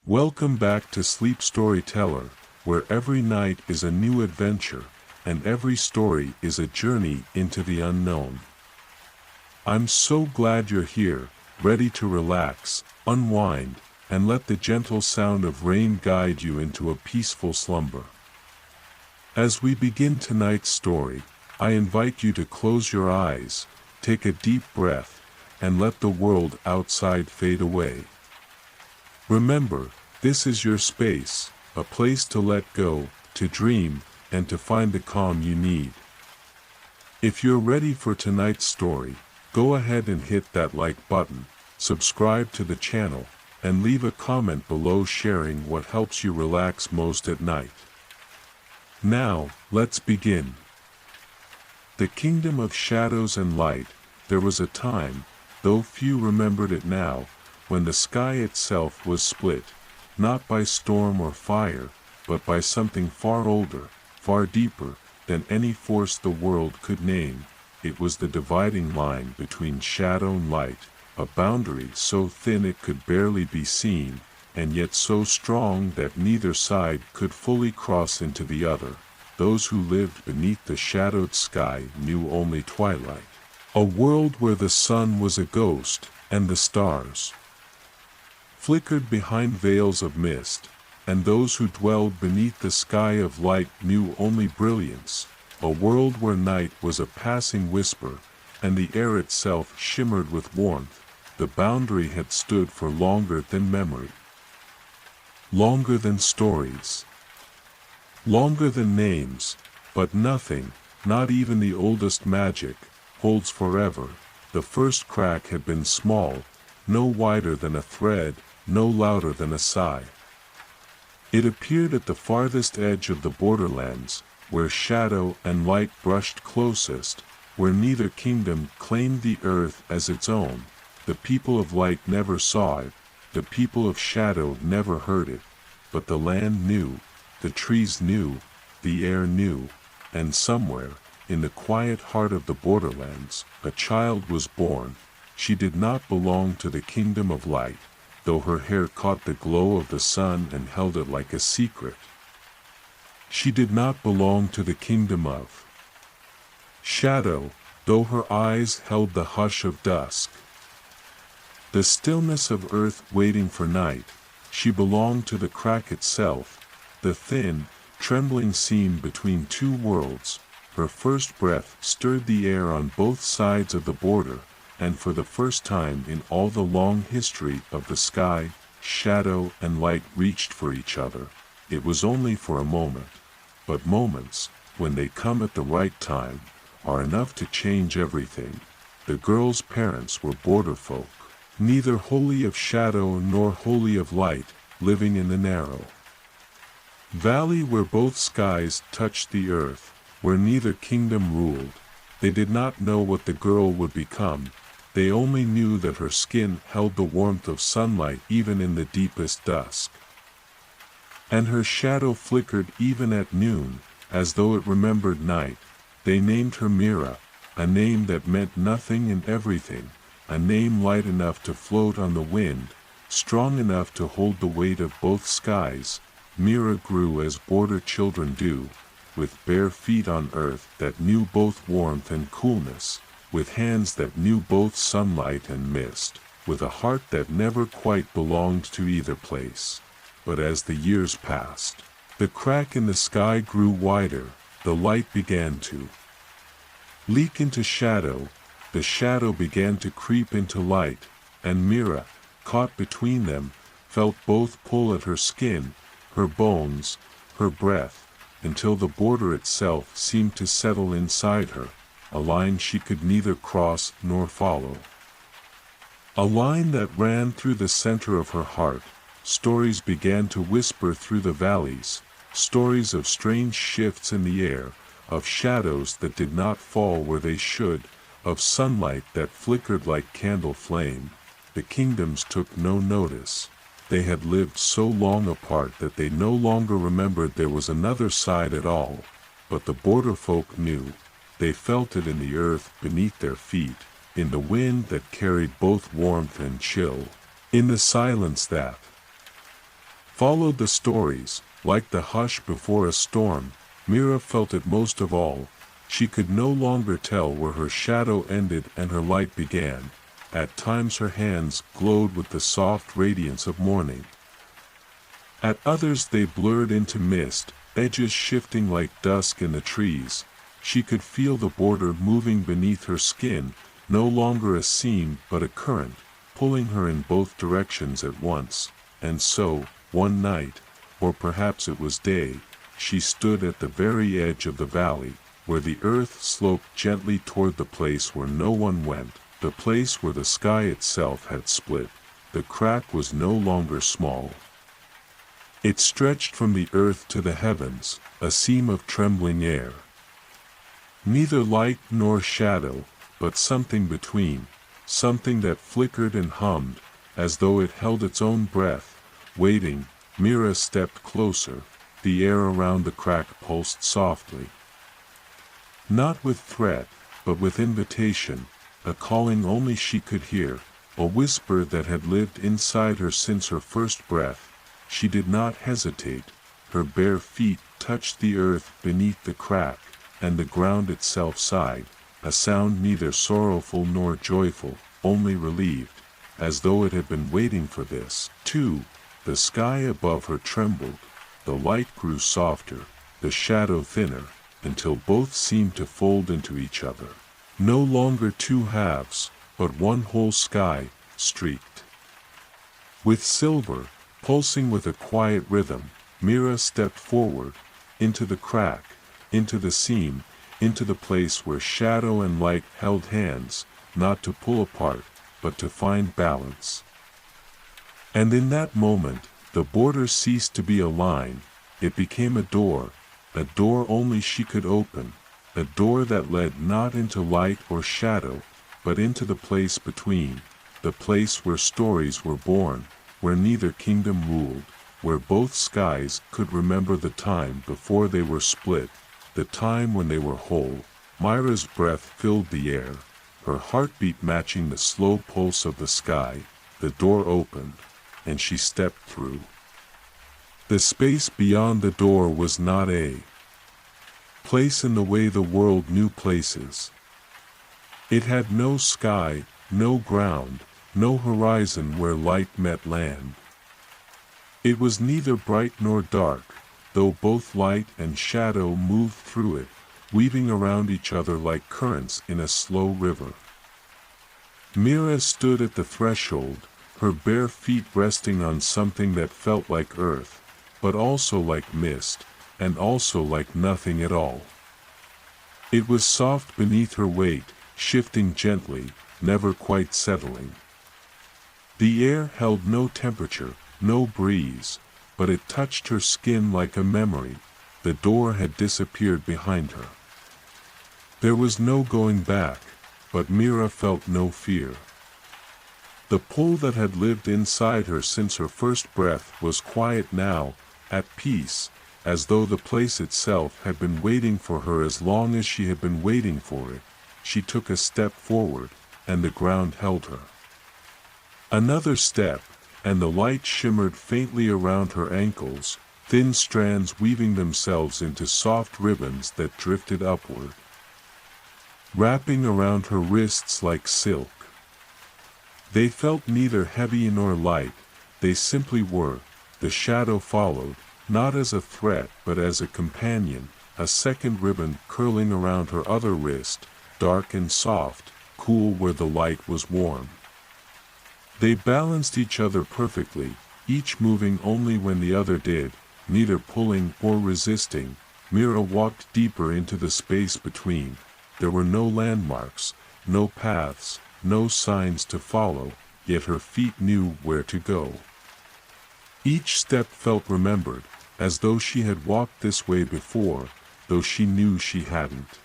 Welcome back to Sleep Storyteller, where every night is a new adventure, and every story is a journey into the unknown. I'm so glad you're here, ready to relax, unwind, and let the gentle sound of rain guide you into a peaceful slumber. As we begin tonight's story, I invite you to close your eyes, take a deep breath, and let the world outside fade away. Remember, this is your space, a place to let go, to dream, and to find the calm you need. If you're ready for tonight's story, go ahead and hit that like button, subscribe to the channel, and leave a comment below sharing what helps you relax most at night. Now, let's begin. The Kingdom of Shadows and Light. There was a time, though few remembered it now, when the sky itself was split, not by storm or fire, but by something far older, far deeper, than any force the world could name. It was the dividing line between shadow and light, a boundary so thin it could barely be seen, and yet so strong that neither side could fully cross into the other. Those who lived beneath the shadowed sky knew only twilight, a world where the sun was a ghost, and the stars flickered behind veils of mist, and those who dwelled beneath the sky of light knew only brilliance, a world where night was a passing whisper, and the air itself shimmered with warmth. The boundary had stood for longer than memory, longer than stories, longer than names, but nothing, not even the oldest magic, holds forever. The first crack had been small, no wider than a thread, no louder than a sigh. It appeared at the farthest edge of the borderlands, where shadow and light brushed closest, where neither kingdom claimed the earth as its own. The people of light never saw it, the people of shadow never heard it, but the land knew, the trees knew, the air knew, and somewhere, in the quiet heart of the borderlands, a child was born. She did not belong to the kingdom of light, though her hair caught the glow of the sun and held it like a secret. She did not belong to the kingdom of shadow, though her eyes held the hush of dusk, the stillness of earth waiting for night. She belonged to the crack itself, the thin, trembling seam between two worlds. Her first breath stirred the air on both sides of the border, and for the first time in all the long history of the sky, shadow and light reached for each other. It was only for a moment, but moments, when they come at the right time, are enough to change everything. The girl's parents were border folk, neither wholly of shadow nor wholly of light, living in the narrow valley where both skies touched the earth, where neither kingdom ruled. They did not know what the girl would become. They only knew that her skin held the warmth of sunlight even in the deepest dusk, and her shadow flickered even at noon, as though it remembered night. They named her Mira, a name that meant nothing and everything, a name light enough to float on the wind, strong enough to hold the weight of both skies. Mira grew as border children do, with bare feet on earth that knew both warmth and coolness, with hands that knew both sunlight and mist, with a heart that never quite belonged to either place. But as the years passed, the crack in the sky grew wider, the light began to leak into shadow, the shadow began to creep into light, and Mira, caught between them, felt both pull at her skin, her bones, her breath, until the border itself seemed to settle inside her, a line she could neither cross nor follow. A line that ran through the center of her heart. Stories began to whisper through the valleys, stories of strange shifts in the air, of shadows that did not fall where they should, of sunlight that flickered like candle flame. The kingdoms took no notice. They had lived so long apart that they no longer remembered there was another side at all. But the border folk knew. They felt it in the earth beneath their feet, in the wind that carried both warmth and chill, in the silence that followed the stories, like the hush before a storm. Mira felt it most of all. She could no longer tell where her shadow ended and her light began. At times her hands glowed with the soft radiance of morning. At others they blurred into mist, edges shifting like dusk in the trees. She could feel the border moving beneath her skin, no longer a seam but a current, pulling her in both directions at once. And so, one night, or perhaps it was day, she stood at the very edge of the valley, where the earth sloped gently toward the place where no one went, the place where the sky itself had split. The crack was no longer small. It stretched from the earth to the heavens, a seam of trembling air. Neither light nor shadow, but something between, something that flickered and hummed, as though it held its own breath, waiting. Mira stepped closer. The air around the crack pulsed softly. Not with threat, but with invitation, a calling only she could hear, a whisper that had lived inside her since her first breath. She did not hesitate. Her bare feet touched the earth beneath the crack, and the ground itself sighed, a sound neither sorrowful nor joyful, only relieved, as though it had been waiting for this, too. The sky above her trembled, the light grew softer, the shadow thinner, until both seemed to fold into each other. No longer two halves, but one whole sky, streaked with silver, pulsing with a quiet rhythm. Mira stepped forward, into the crack, into the seam, into the place where shadow and light held hands, not to pull apart, but to find balance. And in that moment, the border ceased to be a line. It became a door only she could open, a door that led not into light or shadow, but into the place between, the place where stories were born, where neither kingdom ruled, where both skies could remember the time before they were split, the time when they were whole. Mira's breath filled the air, her heartbeat matching the slow pulse of the sky. The door opened, and she stepped through. The space beyond the door was not a place in the way the world knew places. It had no sky, no ground, no horizon where light met land. It was neither bright nor dark, though both light and shadow moved through it, weaving around each other like currents in a slow river. Mira stood at the threshold, her bare feet resting on something that felt like earth, but also like mist, and also like nothing at all. It was soft beneath her weight, shifting gently, never quite settling. The air held no temperature, no breeze, but it touched her skin like a memory. The door had disappeared behind her. There was no going back, but Mira felt no fear. The pull that had lived inside her since her first breath was quiet now, at peace, as though the place itself had been waiting for her as long as she had been waiting for it. She took a step forward, and the ground held her. Another step, and the light shimmered faintly around her ankles, thin strands weaving themselves into soft ribbons that drifted upward, wrapping around her wrists like silk. They felt neither heavy nor light, they simply were. The shadow followed, not as a threat but as a companion, a second ribbon curling around her other wrist, dark and soft, cool where the light was warm. They balanced each other perfectly, each moving only when the other did, neither pulling or resisting. Mira walked deeper into the space between. There were no landmarks, no paths, no signs to follow, yet her feet knew where to go. Each step felt remembered, as though she had walked this way before, though she knew she hadn't.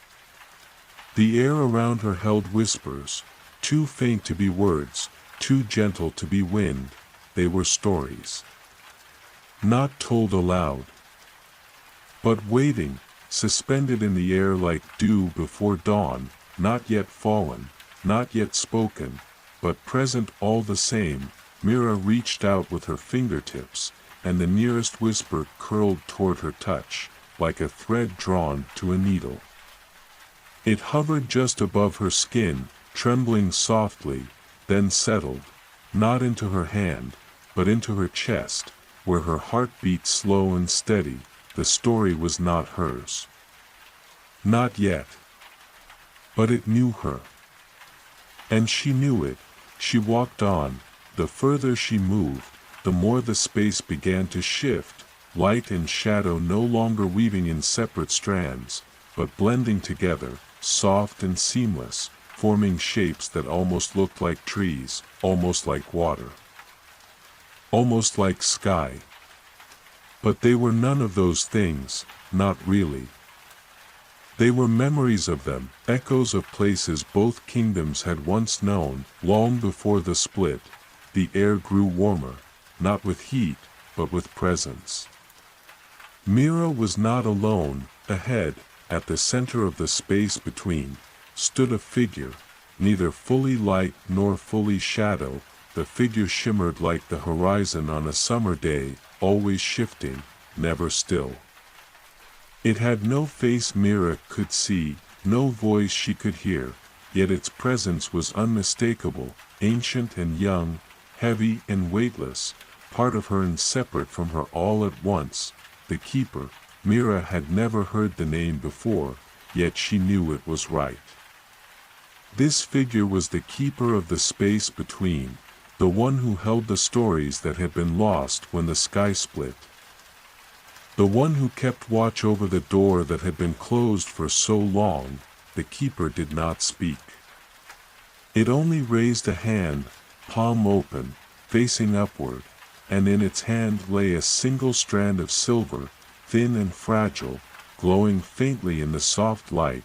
The air around her held whispers, too faint to be words, too gentle to be wind. They were stories, not told aloud, but waiting, suspended in the air like dew before dawn, not yet fallen, not yet spoken, but present all the same. Mira reached out with her fingertips, and the nearest whisper curled toward her touch, like a thread drawn to a needle. It hovered just above her skin, trembling softly, then settled, not into her hand, but into her chest, where her heart beat slow and steady. The story was not hers. Not yet. But it knew her. And she knew it. She walked on. The further she moved, the more the space began to shift, light and shadow no longer weaving in separate strands, but blending together, soft and seamless, forming shapes that almost looked like trees, almost like water, almost like sky. But they were none of those things, not really. They were memories of them, echoes of places both kingdoms had once known. Long before the split, the air grew warmer, not with heat, but with presence. Mira was not alone. Ahead, at the center of the space between, stood a figure, neither fully light nor fully shadow. The figure shimmered like the horizon on a summer day, always shifting, never still. It had no face Mira could see, no voice she could hear, yet its presence was unmistakable, ancient and young, heavy and weightless, part of her and separate from her all at once. The Keeper. Mira had never heard the name before, yet she knew it was right. This figure was the Keeper of the space between, the one who held the stories that had been lost when the sky split. The one who kept watch over the door that had been closed for so long. The Keeper did not speak. It only raised a hand, palm open, facing upward, and in its hand lay a single strand of silver, thin and fragile, glowing faintly in the soft light.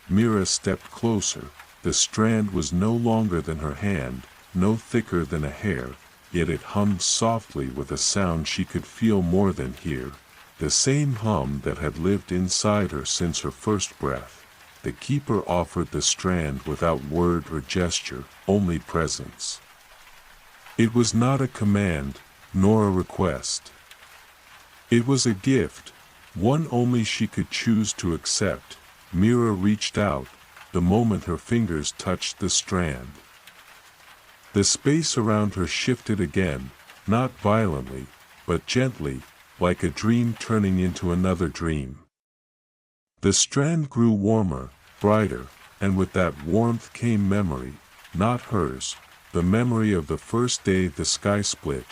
Mira stepped closer. The strand was no longer than her hand, no thicker than a hair, yet it hummed softly with a sound she could feel more than hear, the same hum that had lived inside her since her first breath. The Keeper offered the strand without word or gesture, only presence. It was not a command, nor a request. It was a gift, one only she could choose to accept. Mira reached out, the moment her fingers touched the strand. The space around her shifted again, not violently, but gently, like a dream turning into another dream. The strand grew warmer, brighter, and with that warmth came memory, not hers, the memory of the first day the sky split,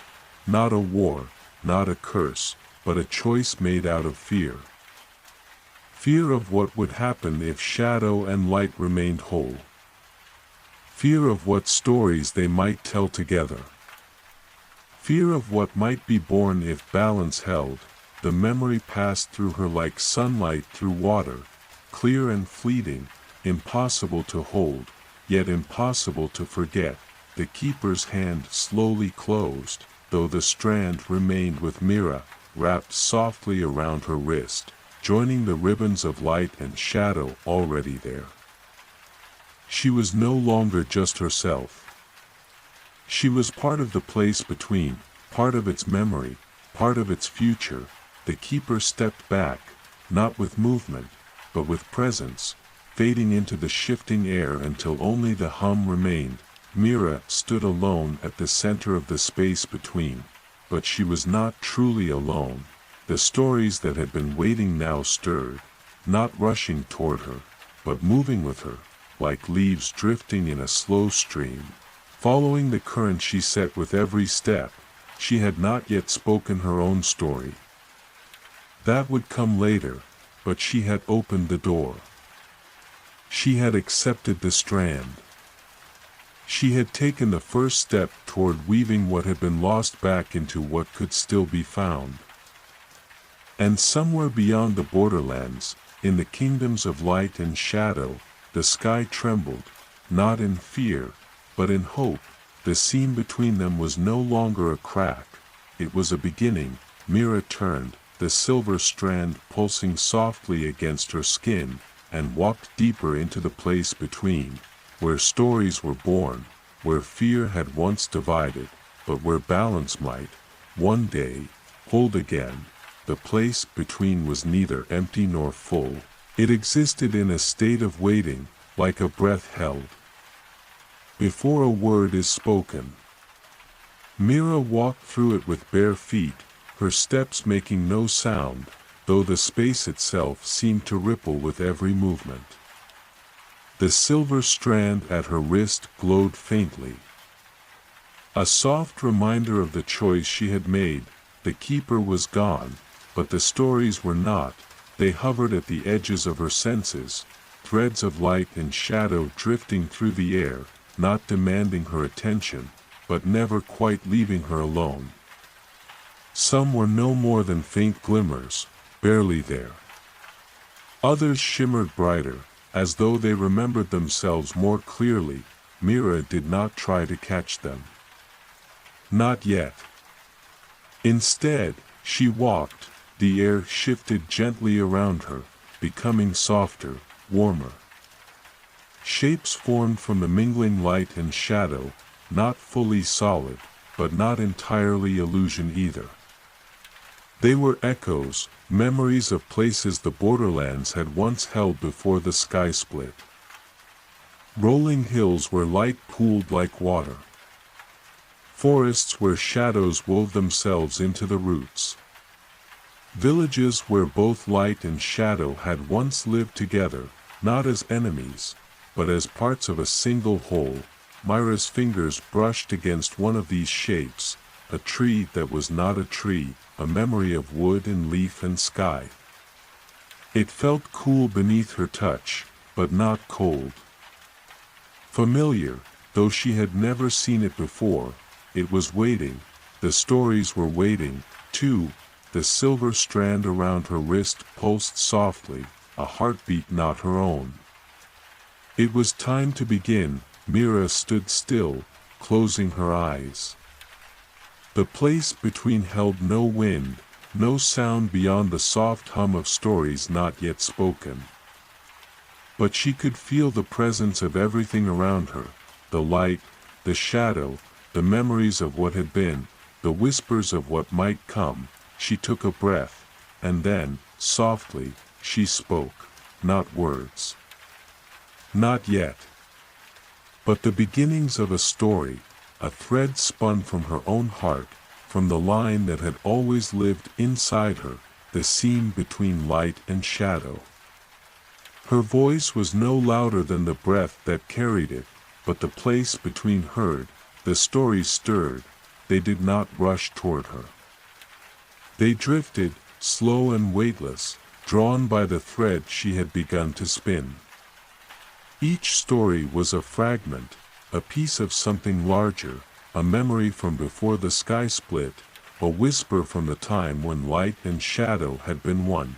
not a war, not a curse, but a choice made out of fear. Fear of what would happen if shadow and light remained whole. Fear of what stories they might tell together. Fear of what might be born if balance held. The memory passed through her like sunlight through water, clear and fleeting, impossible to hold, yet impossible to forget. The Keeper's hand slowly closed, though the strand remained with Mira, wrapped softly around her wrist, joining the ribbons of light and shadow already there. She was no longer just herself. She was part of the place between, part of its memory, part of its future. The Keeper stepped back, not with movement, but with presence, fading into the shifting air until only the hum remained. Mira stood alone at the center of the space between, but she was not truly alone. The stories that had been waiting now stirred, not rushing toward her, but moving with her, like leaves drifting in a slow stream. Following the current she set with every step. She had not yet spoken her own story. That would come later, but she had opened the door. She had accepted the strand. She had taken the first step toward weaving what had been lost back into what could still be found. And somewhere beyond the borderlands, in the kingdoms of light and shadow, the sky trembled, not in fear, but in hope. The seam between them was no longer a crack, it was a beginning. Mira turned, the silver strand pulsing softly against her skin, and walked deeper into the place between, where stories were born, where fear had once divided, but where balance might, one day, hold again. The place between was neither empty nor full. It existed in a state of waiting, like a breath held before a word is spoken. Mira walked through it with bare feet, her steps making no sound, though the space itself seemed to ripple with every movement. The silver strand at her wrist glowed faintly, a soft reminder of the choice she had made. The keeper was gone, but the stories were not. They hovered at the edges of her senses, threads of light and shadow drifting through the air, not demanding her attention, but never quite leaving her alone. Some were no more than faint glimmers, barely there. Others shimmered brighter, as though they remembered themselves more clearly. Mira did not try to catch them. Not yet. Instead, she walked. The air shifted gently around her, becoming softer, warmer. Shapes formed from the mingling light and shadow, not fully solid, but not entirely illusion either. They were echoes, memories of places the borderlands had once held before the sky split. Rolling hills where light pooled like water. Forests where shadows wove themselves into the roots. Villages where both light and shadow had once lived together, not as enemies, but as parts of a single whole. Mira's fingers brushed against one of these shapes, a tree that was not a tree, a memory of wood and leaf and sky. It felt cool beneath her touch, but not cold. Familiar, though she had never seen it before. It was waiting. The stories were waiting, too. The silver strand around her wrist pulsed softly, a heartbeat not her own. It was time to begin. Mira stood still, closing her eyes. The place between held no wind, no sound beyond the soft hum of stories not yet spoken. But she could feel the presence of everything around her, the light, the shadow, the memories of what had been, the whispers of what might come. She took a breath, and then, softly, she spoke, not words. Not yet. But the beginnings of a story, a thread spun from her own heart, from the line that had always lived inside her, the seam between light and shadow. Her voice was no louder than the breath that carried it, but the place between heard. The stories stirred. They did not rush toward her. They drifted, slow and weightless, drawn by the thread she had begun to spin. Each story was a fragment, a piece of something larger, a memory from before the sky split, a whisper from the time when light and shadow had been one.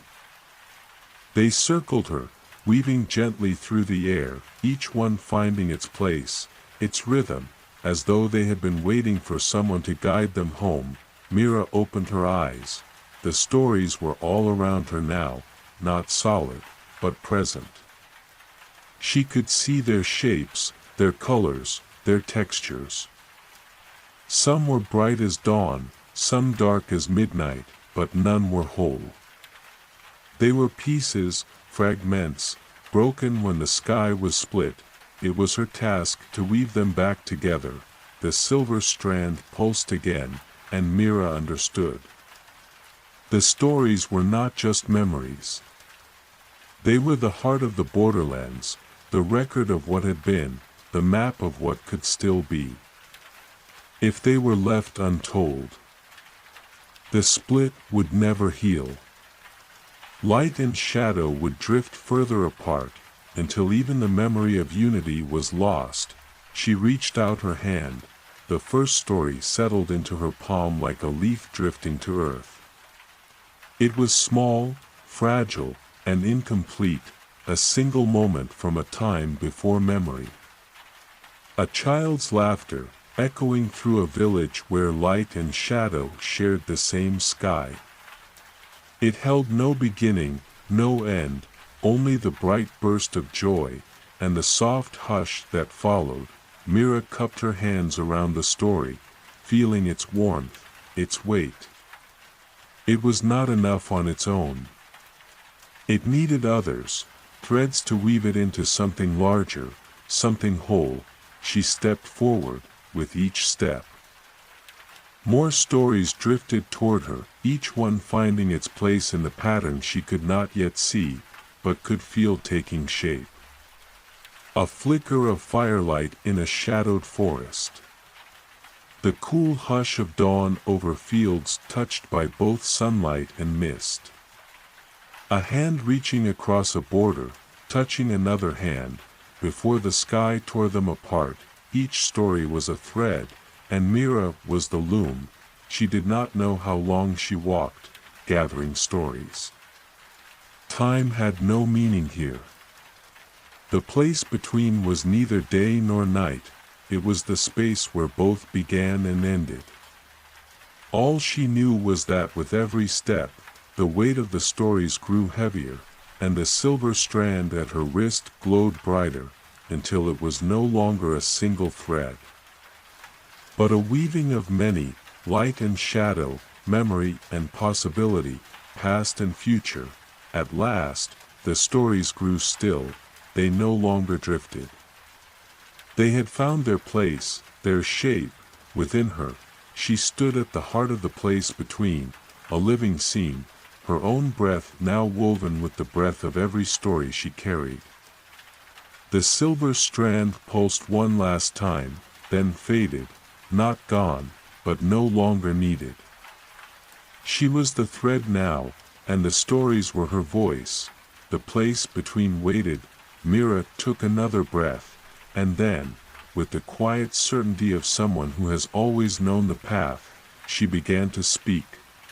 They circled her, weaving gently through the air, each one finding its place, its rhythm, as though they had been waiting for someone to guide them home. Mira opened her eyes. The stories were all around her now, not solid, but present. She could see their shapes, their colors, their textures. Some were bright as dawn, some dark as midnight, but none were whole. They were pieces, fragments, broken when the sky was split. It was her task to weave them back together. The silver strand pulsed again, and Mira understood. The stories were not just memories. They were the heart of the borderlands, the record of what had been, the map of what could still be. If they were left untold, the split would never heal. Light and shadow would drift further apart, until even the memory of unity was lost. She reached out her hand. The first story settled into her palm like a leaf drifting to earth. It was small, fragile, and incomplete, a single moment from a time before memory. A child's laughter, echoing through a village where light and shadow shared the same sky. It held no beginning, no end, only the bright burst of joy, and the soft hush that followed. Mira cupped her hands around the story, feeling its warmth, its weight. It was not enough on its own. It needed others, threads to weave it into something larger, something whole. She stepped forward, with each step. More stories drifted toward her, each one finding its place in the pattern she could not yet see, but could feel taking shape. A flicker of firelight in a shadowed forest. The cool hush of dawn over fields touched by both sunlight and mist. A hand reaching across a border, touching another hand, before the sky tore them apart. Each story was a thread, and Mira was the loom. She did not know how long she walked, gathering stories. Time had no meaning here. The place between was neither day nor night, it was the space where both began and ended. All she knew was that with every step, the weight of the stories grew heavier, and the silver strand at her wrist glowed brighter, until it was no longer a single thread, but a weaving of many, light and shadow, memory and possibility, past and future. At last, the stories grew still, they no longer drifted. They had found their place, their shape, within her. She stood at the heart of the place between, a living scene, her own breath now woven with the breath of every story she carried. The silver strand pulsed one last time, then faded, not gone, but no longer needed. She was the thread now, and the stories were her voice. The place between waited. Mira took another breath, and then, with the quiet certainty of someone who has always known the path, she began to speak.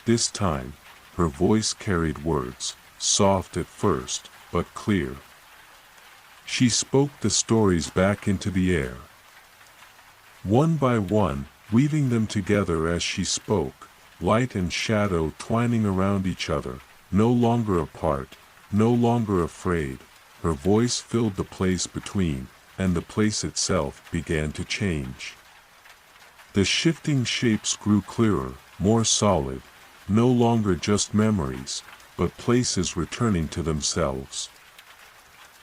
This time, her voice carried words, soft at first, but clear. She spoke the stories back into the air. One by one, weaving them together as she spoke, light and shadow twining around each other, no longer apart, no longer afraid. Her voice filled the place between, and the place itself began to change. The shifting shapes grew clearer, more solid, no longer just memories, but places returning to themselves.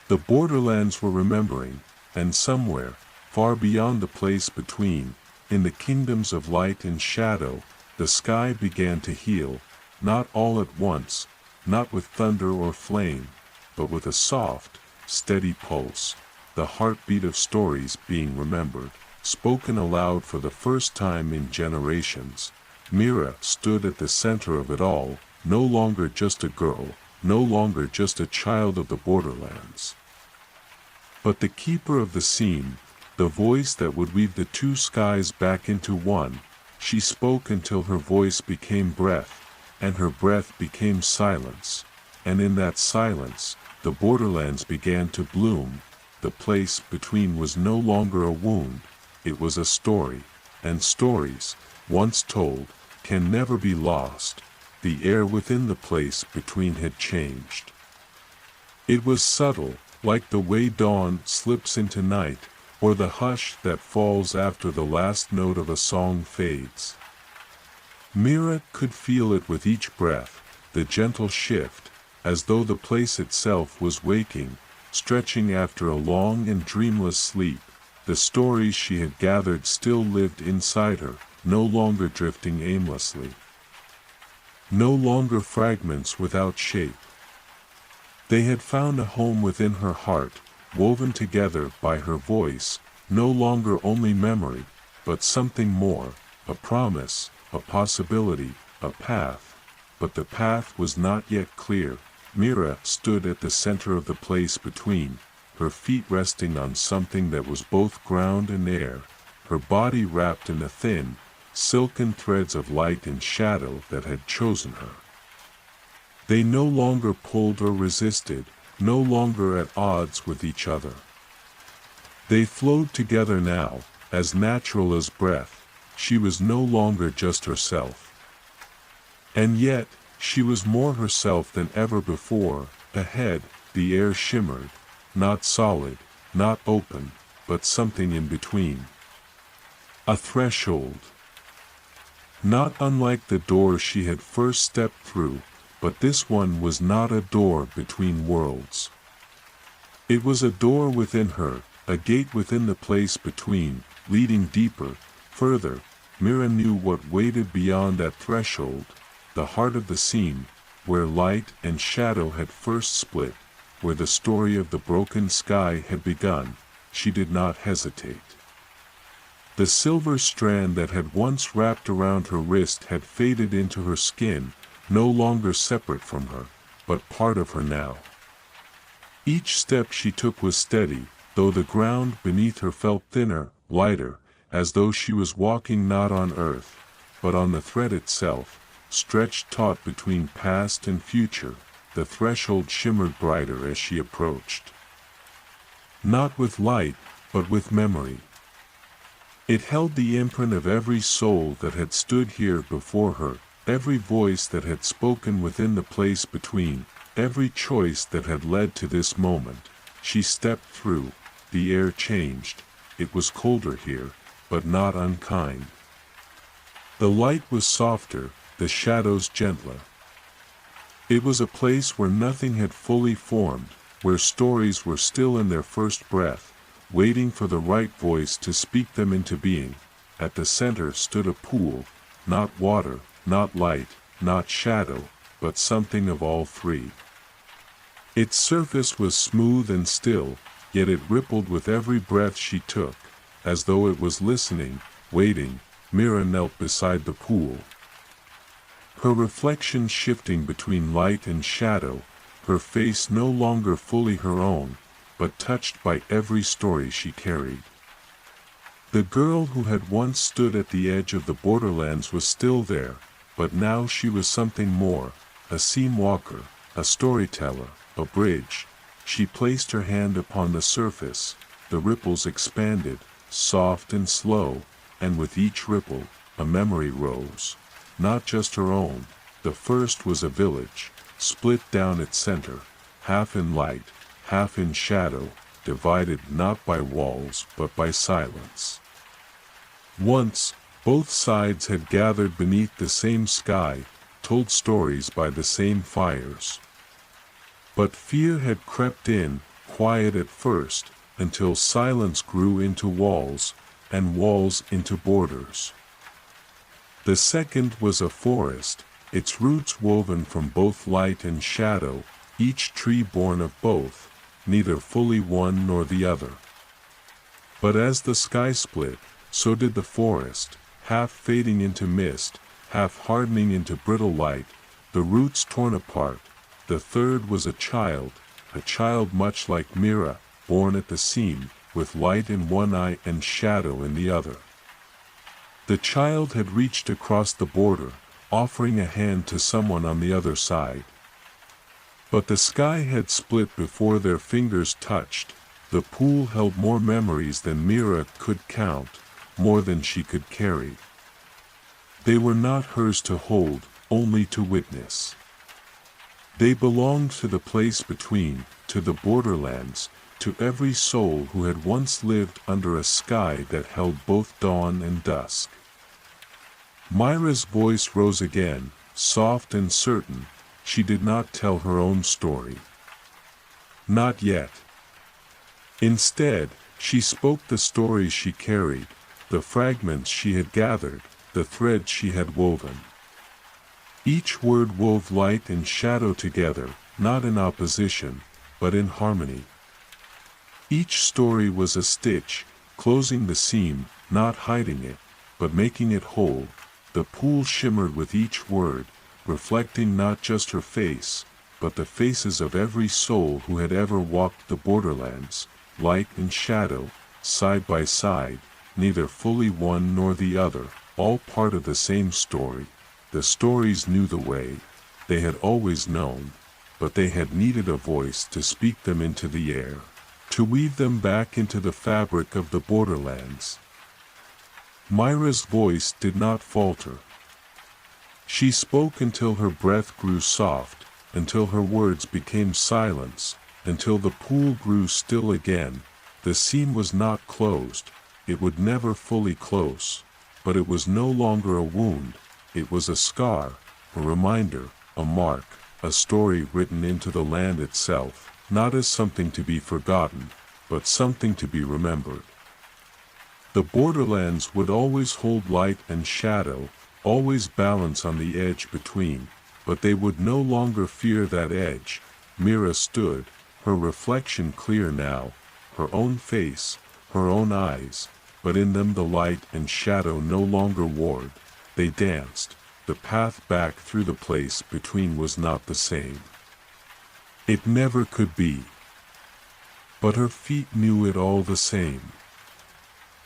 The borderlands were remembering, and somewhere, far beyond the place between, in the kingdoms of light and shadow, the sky began to heal, not all at once, not with thunder or flame, but with a soft, steady pulse, the heartbeat of stories being remembered, spoken aloud for the first time in generations. Mira stood at the center of it all, no longer just a girl, no longer just a child of the borderlands, but the keeper of the scene, the voice that would weave the two skies back into one. She spoke until her voice became breath, and her breath became silence, and in that silence, the borderlands began to bloom. The place between was no longer a wound, it was a story, and stories, once told, can never be lost. The air within the place between had changed. It was subtle, like the way dawn slips into night, or the hush that falls after the last note of a song fades. Mira could feel it with each breath, the gentle shift, as though the place itself was waking, stretching after a long and dreamless sleep. The stories she had gathered still lived inside her, no longer drifting aimlessly, no longer fragments without shape. They had found a home within her heart, woven together by her voice, no longer only memory, but something more, a promise, a possibility, a path. But the path was not yet clear. Mira stood at the center of the place between, her feet resting on something that was both ground and air, her body wrapped in the thin, silken threads of light and shadow that had chosen her. They no longer pulled or resisted, no longer at odds with each other. They flowed together now, as natural as breath. She was no longer just herself. And yet, she was more herself than ever before. Ahead, the air shimmered, not solid, not open, but something in between. A threshold. Not unlike the door she had first stepped through, but this one was not a door between worlds. It was a door within her, a gate within the place between, leading deeper, further. Mira knew what waited beyond that threshold, the heart of the scene, where light and shadow had first split, where the story of the broken sky had begun. She did not hesitate. The silver strand that had once wrapped around her wrist had faded into her skin, no longer separate from her, but part of her now. Each step she took was steady, though the ground beneath her felt thinner, lighter, as though she was walking not on earth, but on the thread itself, stretched taut between past and future. The threshold shimmered brighter as she approached. Not with light, but with memory. It held the imprint of every soul that had stood here before her, every voice that had spoken within the place between, every choice that had led to this moment. She stepped through. The air changed. It was colder here, but not unkind. The light was softer, the shadows gentler. It was a place where nothing had fully formed, where stories were still in their first breath, waiting for the right voice to speak them into being. At the center stood a pool, not water, not light, not shadow, but something of all three. Its surface was smooth and still, yet it rippled with every breath she took, as though it was listening, waiting. Mira knelt beside the pool. Her reflection shifting between light and shadow, her face no longer fully her own, but touched by every story she carried. The girl who had once stood at the edge of the borderlands was still there, but now she was something more, a seam walker, a storyteller, a bridge. She placed her hand upon the surface. The ripples expanded, soft and slow, and with each ripple, a memory rose. Not just her own. The first was a village, split down its center, half in light, half in shadow, divided not by walls but by silence. Once, both sides had gathered beneath the same sky, told stories by the same fires. But fear had crept in, quiet at first, until silence grew into walls, and walls into borders. The second was a forest, its roots woven from both light and shadow, each tree born of both, neither fully one nor the other. But as the sky split, so did the forest, half fading into mist, half hardening into brittle light, the roots torn apart. The third was a child much like Mira, born at the seam, with light in one eye and shadow in the other. The child had reached across the border, offering a hand to someone on the other side. But the sky had split before their fingers touched. The pool held more memories than Mira could count, more than she could carry. They were not hers to hold, only to witness. They belonged to the place between, to the borderlands, to every soul who had once lived under a sky that held both dawn and dusk. Myra's voice rose again, soft and certain. She did not tell her own story. Not yet. Instead, she spoke the stories she carried, the fragments she had gathered, the threads she had woven. Each word wove light and shadow together, not in opposition, but in harmony. Each story was a stitch, closing the seam, not hiding it, but making it whole. The pool shimmered with each word, reflecting not just her face, but the faces of every soul who had ever walked the borderlands, light and shadow, side by side, neither fully one nor the other, all part of the same story. The stories knew the way, they had always known, but they had needed a voice to speak them into the air, to weave them back into the fabric of the borderlands. Myra's voice did not falter. She spoke until her breath grew soft, until her words became silence, until the pool grew still again. The seam was not closed, it would never fully close, but it was no longer a wound, It was a scar, a reminder, a mark, a story written into the land itself, not as something to be forgotten, but something to be remembered. The borderlands would always hold light and shadow, always balance on the edge between, but they would no longer fear that edge. Mira stood, her reflection clear now, her own face, her own eyes, but in them the light and shadow no longer warred, they danced. The path back through the place between was not the same. It never could be. But her feet knew it all the same.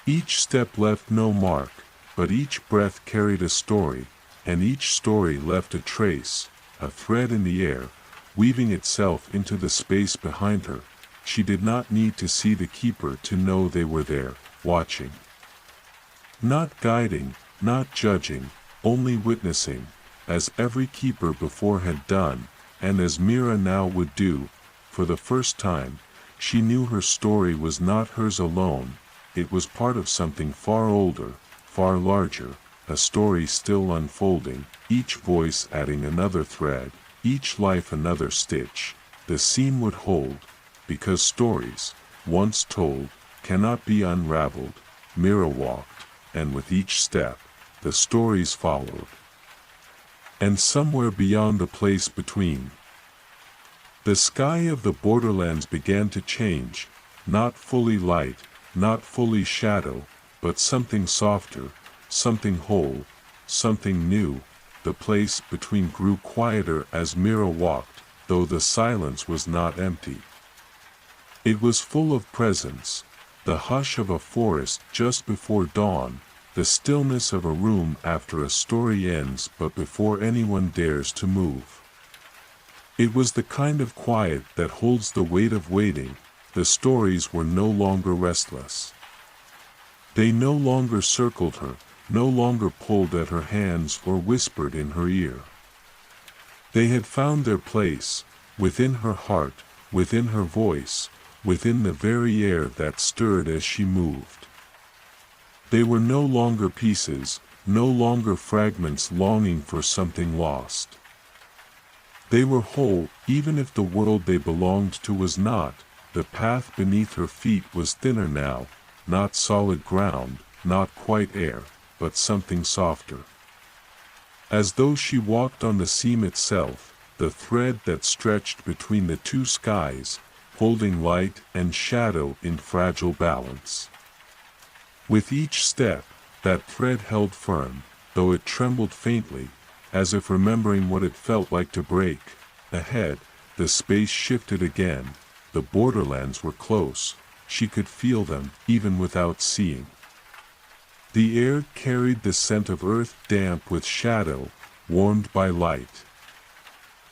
Each step left no mark, but each breath carried a story, and each story left a trace, a thread in the air, weaving itself into the space behind her. She did not need to see the keeper to know they were there, watching. Not guiding, not judging, only witnessing, as every keeper before had done, and as Mira now would do. For the first time, she knew her story was not hers alone, it was part of something far older, far larger, a story still unfolding, each voice adding another thread, each life another stitch. The seam would hold, because stories, once told, cannot be unraveled. Mira walked, and with each step, the stories followed. And somewhere beyond the place between, the sky of the borderlands began to change, not fully light, not fully shadow, but something softer, something whole, something new. The place between grew quieter as Mira walked, though the silence was not empty. It was full of presence, the hush of a forest just before dawn, the stillness of a room after a story ends but before anyone dares to move. It was the kind of quiet that holds the weight of waiting. The stories were no longer restless. They no longer circled her, no longer pulled at her hands or whispered in her ear. They had found their place, within her heart, within her voice, within the very air that stirred as she moved. They were no longer pieces, no longer fragments longing for something lost. They were whole, even if the world they belonged to was not. The path beneath her feet was thinner now, not solid ground, not quite air, but something softer. As though she walked on the seam itself, the thread that stretched between the two skies, holding light and shadow in fragile balance. With each step, that thread held firm, though it trembled faintly, as if remembering what it felt like to break. Ahead, the space shifted again. The borderlands were close. She could feel them, even without seeing. The air carried the scent of earth damp with shadow, warmed by light.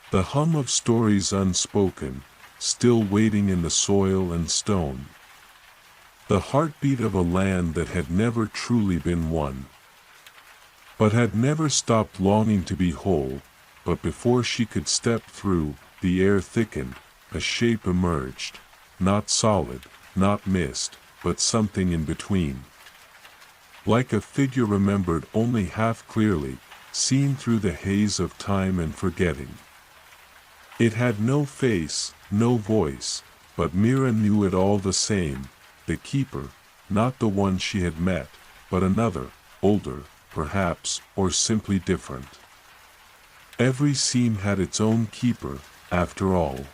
The hum of stories unspoken, still waiting in the soil and stone. The heartbeat of a land that had never truly been one, but had never stopped longing to be whole. But before she could step through, the air thickened, a shape emerged, not solid, not mist, but something in between. Like a figure remembered only half clearly, seen through the haze of time and forgetting. It had no face, no voice, but Mira knew it all the same. The keeper, not the one she had met, but another, older, perhaps, or simply different. Every seam had its own keeper, after all.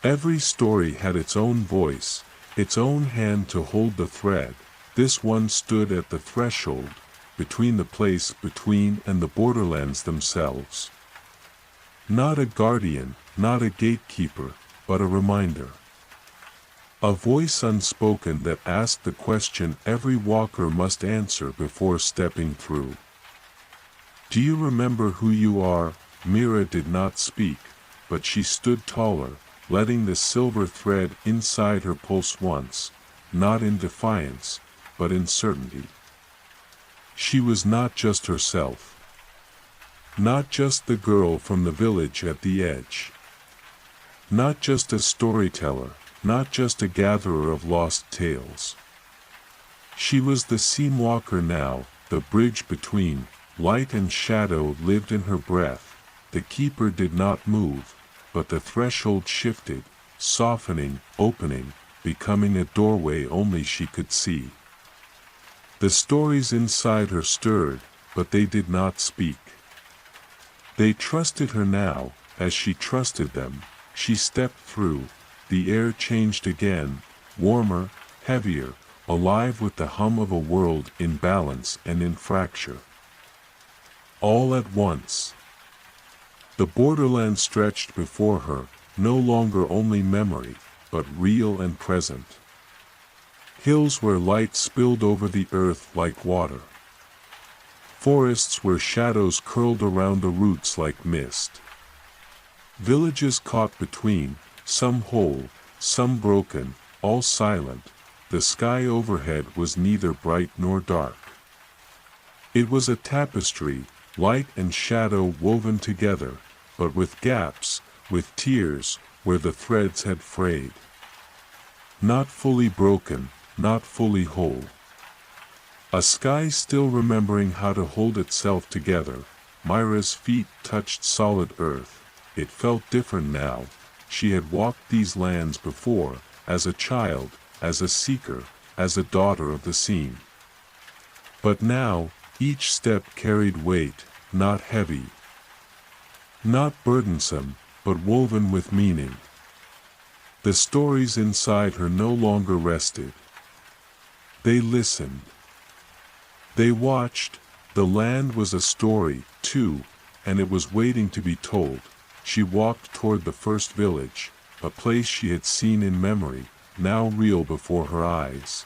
Every story had its own voice, its own hand to hold the thread. This one stood at the threshold, between the place between and the borderlands themselves. Not a guardian, not a gatekeeper, but a reminder. A voice unspoken that asked the question every walker must answer before stepping through. Do you remember who you are? Mira did not speak, but she stood taller, letting the silver thread inside her pulse once, not in defiance, but in certainty. She was not just herself. Not just the girl from the village at the edge. Not just a storyteller. Not just a gatherer of lost tales. She was the seam walker now, the bridge between, Light and shadow lived in her breath. The keeper did not move, but the threshold shifted, softening, opening, becoming a doorway only she could see. The stories inside her stirred, but they did not speak. They trusted her now, as she trusted them. She stepped through. The air changed again, warmer, heavier, alive with the hum of a world in balance and in fracture. All at once. The borderland stretched before her, no longer only memory, but real and present. Hills where light spilled over the earth like water. Forests where shadows curled around the roots like mist. Villages caught between, some whole, some broken, all silent. The sky overhead was neither bright nor dark. It was a tapestry, light and shadow woven together, but with gaps, with tears, where the threads had frayed. Not fully broken, not fully whole. A sky still remembering how to hold itself together. Myra's feet touched solid earth. It felt different now. She had walked these lands before, as a child, as a seeker, as a daughter of the scene. But now, each step carried weight, not heavy, not burdensome, but woven with meaning. The stories inside her no longer rested. They listened. They watched. The land was a story, too, and it was waiting to be told. She walked toward the first village, a place she had seen in memory, now real before her eyes.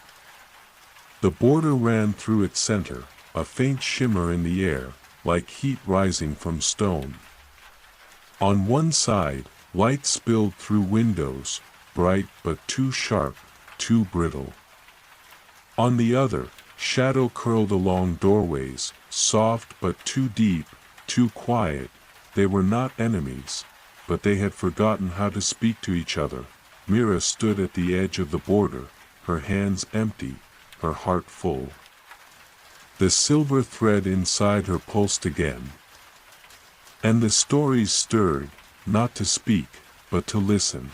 The border ran through its center, a faint shimmer in the air, like heat rising from stone. On one side, light spilled through windows, bright but too sharp, too brittle. On the other, shadow curled along doorways, soft but too deep, too quiet. They were not enemies, but they had forgotten how to speak to each other. Mira stood at the edge of the border, her hands empty, her heart full. The silver thread inside her pulsed again. And the stories stirred, not to speak, but to listen.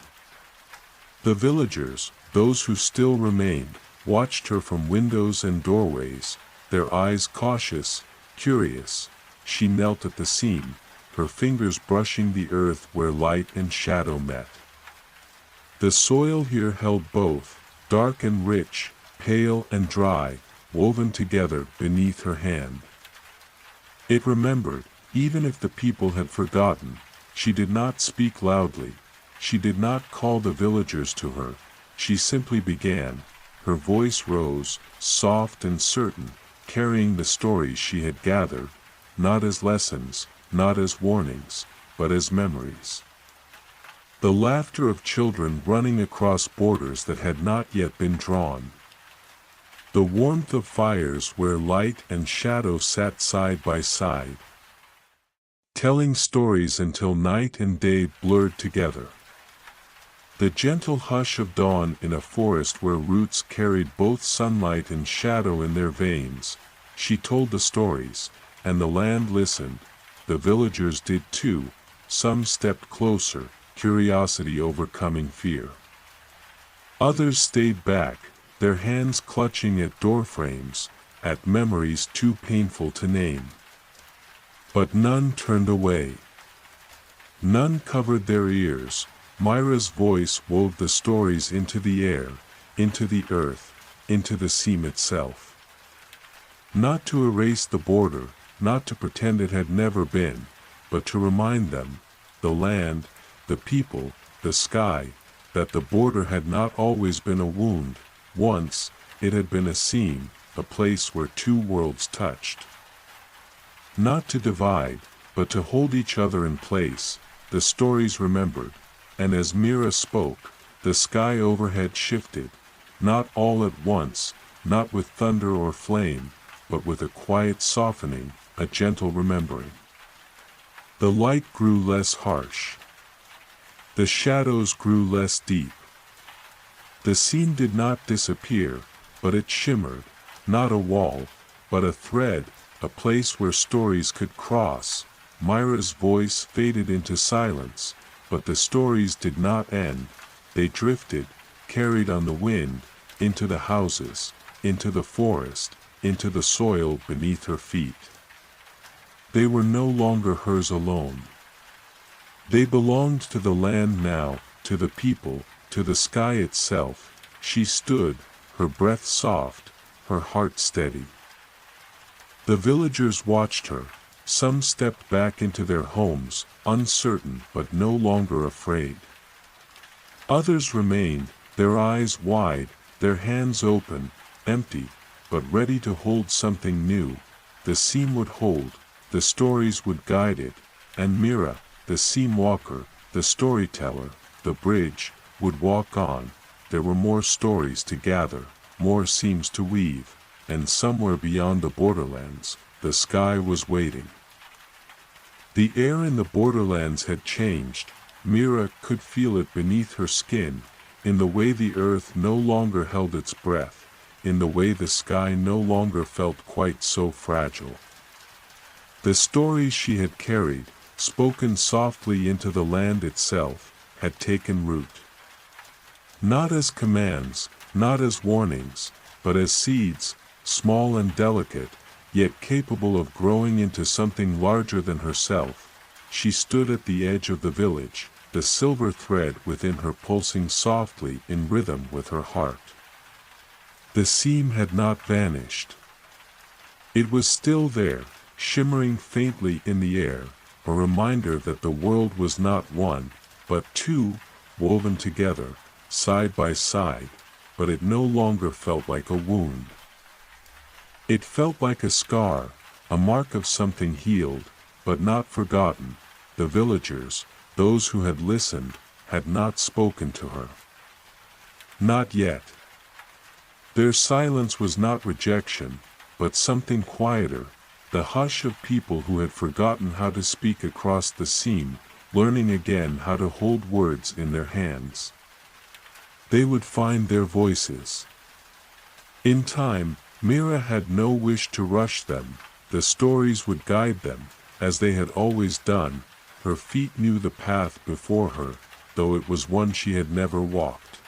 The villagers, those who still remained, watched her from windows and doorways, their eyes cautious, curious. She knelt at the seam, her fingers brushing the earth where light and shadow met. The soil here held both, dark and rich, pale and dry, woven together beneath her hand. It remembered, even if the people had forgotten. She did not speak loudly. She did not call the villagers to her. She simply began. Her voice rose, soft and certain, carrying the stories she had gathered, not as lessons, not as warnings, but as memories. The laughter of children running across borders that had not yet been drawn. The warmth of fires where light and shadow sat side by side, telling stories until night and day blurred together. The gentle hush of dawn in a forest where roots carried both sunlight and shadow in their veins. She told the stories, and the land listened. The villagers did too. Some stepped closer, curiosity overcoming fear. Others stayed back, their hands clutching at doorframes, at memories too painful to name. But none turned away. None covered their ears. Myra's voice wove the stories into the air, into the earth, into the seam itself. Not to erase the border, not to pretend it had never been, but to remind them, the land, the people, the sky, that the border had not always been a wound. Once, it had been a seam, a place where two worlds touched. Not to divide, but to hold each other in place. The stories remembered. And as Mira spoke, the sky overhead shifted, not all at once, not with thunder or flame, but with a quiet softening, a gentle remembering. The light grew less harsh. The shadows grew less deep. The scene did not disappear, but it shimmered, not a wall, but a thread, a place where stories could cross. Myra's voice faded into silence, but the stories did not end. They drifted, carried on the wind, into the houses, into the forest, into the soil beneath her feet. They were no longer hers alone. They belonged to the land now, to the people, to the sky itself. She stood, her breath soft, her heart steady. The villagers watched her. Some stepped back into their homes, uncertain but no longer afraid. Others remained, their eyes wide, their hands open, empty, but ready to hold something new. The seam would hold, the stories would guide it, and Mira, the seam walker, the storyteller, the bridge, would walk on. There were more stories to gather, more seams to weave, and somewhere beyond the borderlands, the sky was waiting. The air in the borderlands had changed. Mira could feel it beneath her skin, in the way the earth no longer held its breath, in the way the sky no longer felt quite so fragile. The stories she had carried, spoken softly into the land itself, had taken root. Not as commands, not as warnings, but as seeds, small and delicate, yet capable of growing into something larger than herself. She stood at the edge of the village, the silver thread within her pulsing softly in rhythm with her heart. The seam had not vanished. It was still there, shimmering faintly in the air, a reminder that the world was not one, but two, woven together, side by side, but it no longer felt like a wound. It felt like a scar, a mark of something healed, but not forgotten. The villagers, those who had listened, had not spoken to her. Not yet. Their silence was not rejection, but something quieter, the hush of people who had forgotten how to speak across the seam, learning again how to hold words in their hands. They would find their voices. In time, Mira had no wish to rush them. The stories would guide them, as they had always done. Her feet knew the path before her, though it was one she had never walked.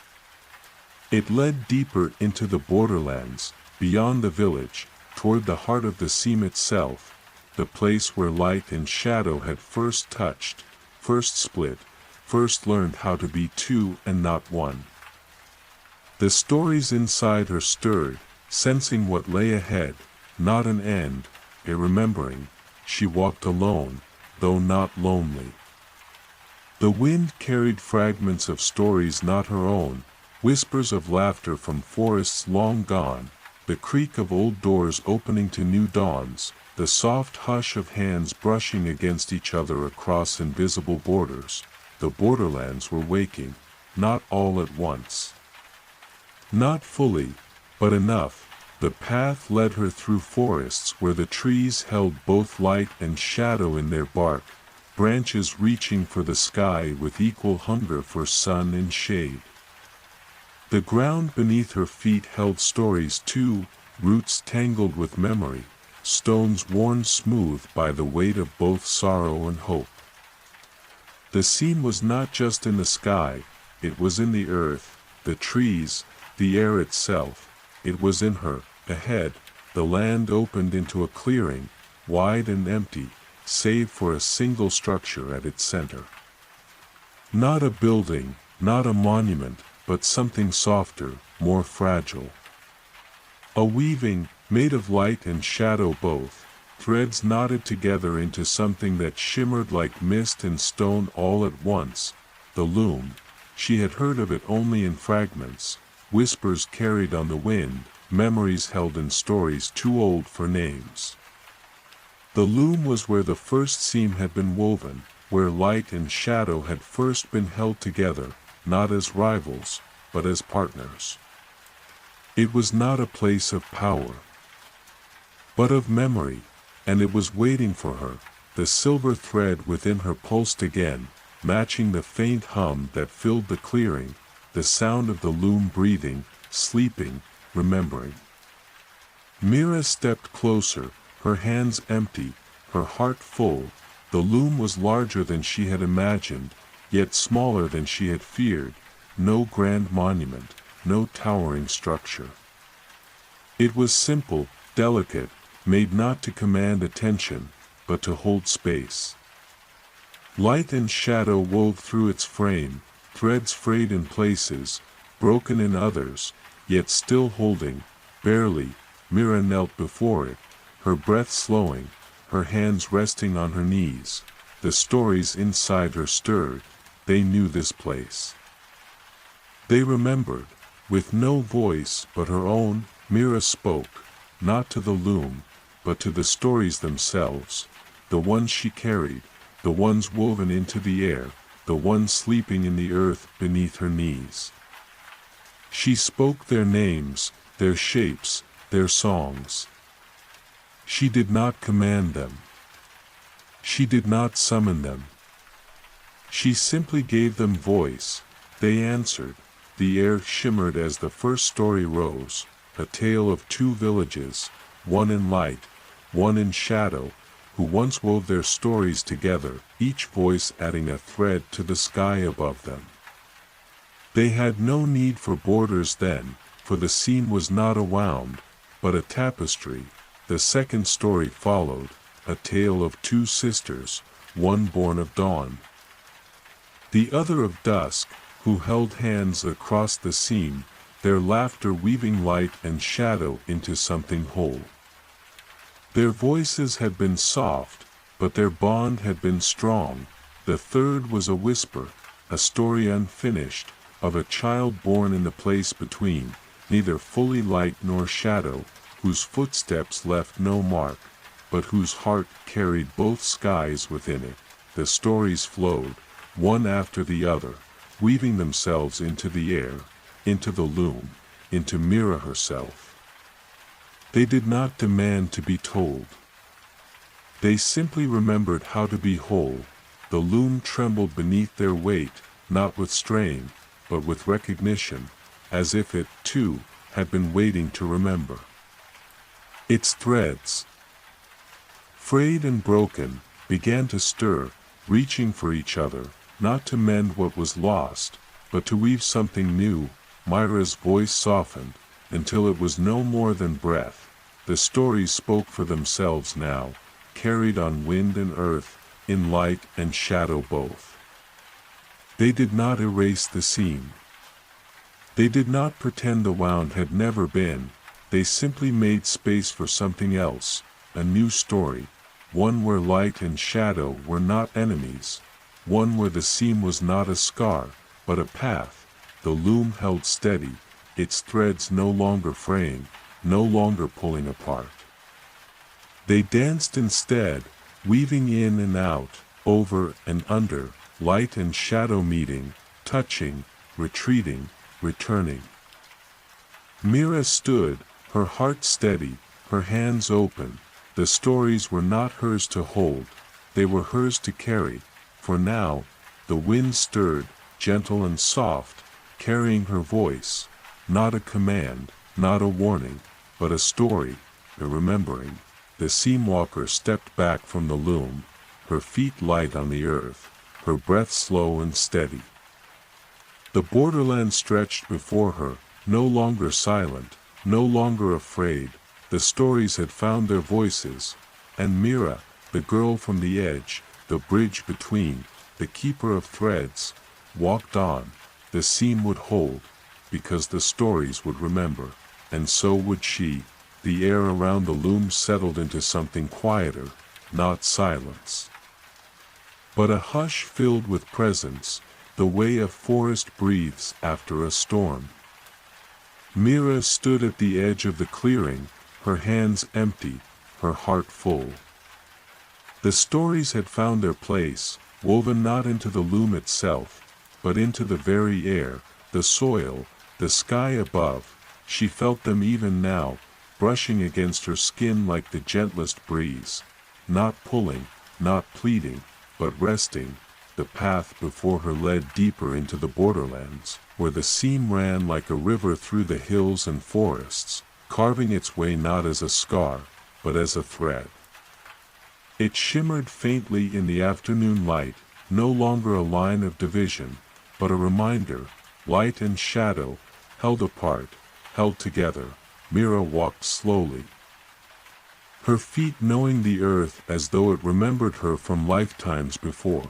It led deeper into the borderlands, beyond the village, toward the heart of the seam itself, the place where light and shadow had first touched, first split, first learned how to be two and not one. The stories inside her stirred, sensing what lay ahead, not an end, a remembering. She walked alone, though not lonely. The wind carried fragments of stories not her own, whispers of laughter from forests long gone, the creak of old doors opening to new dawns, the soft hush of hands brushing against each other across invisible borders. The borderlands were waking, not all at once. Not fully, but enough. The path led her through forests where the trees held both light and shadow in their bark, branches reaching for the sky with equal hunger for sun and shade. The ground beneath her feet held stories too, roots tangled with memory, stones worn smooth by the weight of both sorrow and hope. The seam was not just in the sky, it was in the earth, the trees, the air itself. It was in her. Ahead, the land opened into a clearing, wide and empty, save for a single structure at its center. Not a building, not a monument, but something softer, more fragile. A weaving, made of light and shadow both, threads knotted together into something that shimmered like mist and stone all at once. The loom. She had heard of it only in fragments, whispers carried on the wind, memories held in stories too old for names. The loom was where the first seam had been woven, where light and shadow had first been held together, not as rivals, but as partners. It was not a place of power, but of memory, and it was waiting for her. The silver thread within her pulsed again, matching the faint hum that filled the clearing, the sound of the loom breathing, sleeping, remembering. Mira stepped closer, her hands empty, her heart full. The loom was larger than she had imagined, yet smaller than she had feared. No grand monument, no towering structure. It was simple, delicate, made not to command attention, but to hold space. Light and shadow wove through its frame, threads frayed in places, broken in others, yet still holding, barely. Mira knelt before it, her breath slowing, her hands resting on her knees. The stories inside her stirred. They knew this place. They remembered. With no voice but her own, Mira spoke, not to the loom, but to the stories themselves, the ones she carried, the ones woven into the air, the ones sleeping in the earth beneath her knees. She spoke their names, their shapes, their songs. She did not command them. She did not summon them. She simply gave them voice. They answered. The air shimmered as the first story rose, a tale of two villages, one in light, one in shadow, who once wove their stories together, each voice adding a thread to the sky above them. They had no need for borders then, for the scene was not a wound, but a tapestry. The second story followed, a tale of two sisters, one born of dawn, the other of dusk, who held hands across the seam, their laughter weaving light and shadow into something whole. Their voices had been soft, but their bond had been strong. The third was a whisper, a story unfinished, of a child born in the place between, neither fully light nor shadow, whose footsteps left no mark, but whose heart carried both skies within it. The stories flowed, one after the other, weaving themselves into the air, into the loom, into Mira herself. They did not demand to be told. They simply remembered how to be whole. The loom trembled beneath their weight, not with strain, but with recognition, as if it, too, had been waiting to remember. Its threads, frayed and broken, began to stir, reaching for each other, not to mend what was lost, but to weave something new. Mira's voice softened, until it was no more than breath. The stories spoke for themselves now, carried on wind and earth, in light and shadow both. They did not erase the scene. They did not pretend the wound had never been. They simply made space for something else, a new story, one where light and shadow were not enemies, one where the seam was not a scar, but a path. The loom held steady, its threads no longer fraying, no longer pulling apart. They danced instead, weaving in and out, over and under, light and shadow meeting, touching, retreating, returning. Mira stood, her heart steady, her hands open. The stories were not hers to hold, they were hers to carry, for now, the wind stirred, gentle and soft, carrying her voice, not a command, not a warning, but a story, a remembering. The seam walker stepped back from the loom, her feet light on the earth, her breath slow and steady. The borderland stretched before her, no longer silent, no longer afraid. The stories had found their voices, and Mira, the girl from the edge, the bridge between, the keeper of threads, walked on. The seam would hold, because the stories would remember, and so would she. The air around the loom settled into something quieter, not silence, but a hush filled with presence, the way a forest breathes after a storm. Mira stood at the edge of the clearing, her hands empty, her heart full. The stories had found their place, woven not into the loom itself, but into the very air, the soil, the sky above. She felt them even now, brushing against her skin like the gentlest breeze, not pulling, not pleading, but resting. The path before her led deeper into the borderlands, where the seam ran like a river through the hills and forests, carving its way not as a scar, but as a thread. It shimmered faintly in the afternoon light, no longer a line of division, but a reminder, light and shadow, held apart, held together. Mira walked slowly, her feet knowing the earth as though it remembered her from lifetimes before.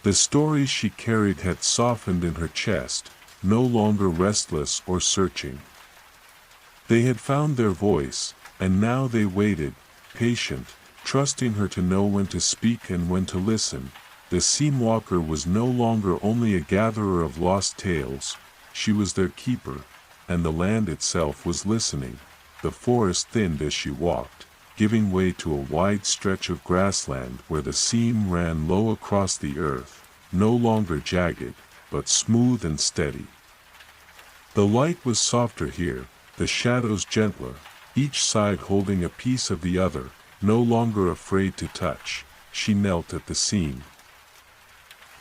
The stories she carried had softened in her chest, no longer restless or searching. They had found their voice, and now they waited, patient, trusting her to know when to speak and when to listen. The seam walker was no longer only a gatherer of lost tales, she was their keeper, and the land itself was listening. The forest thinned as she walked, giving way to a wide stretch of grassland where the seam ran low across the earth, no longer jagged, but smooth and steady. The light was softer here, the shadows gentler, each side holding a piece of the other, no longer afraid to touch. She knelt at the seam,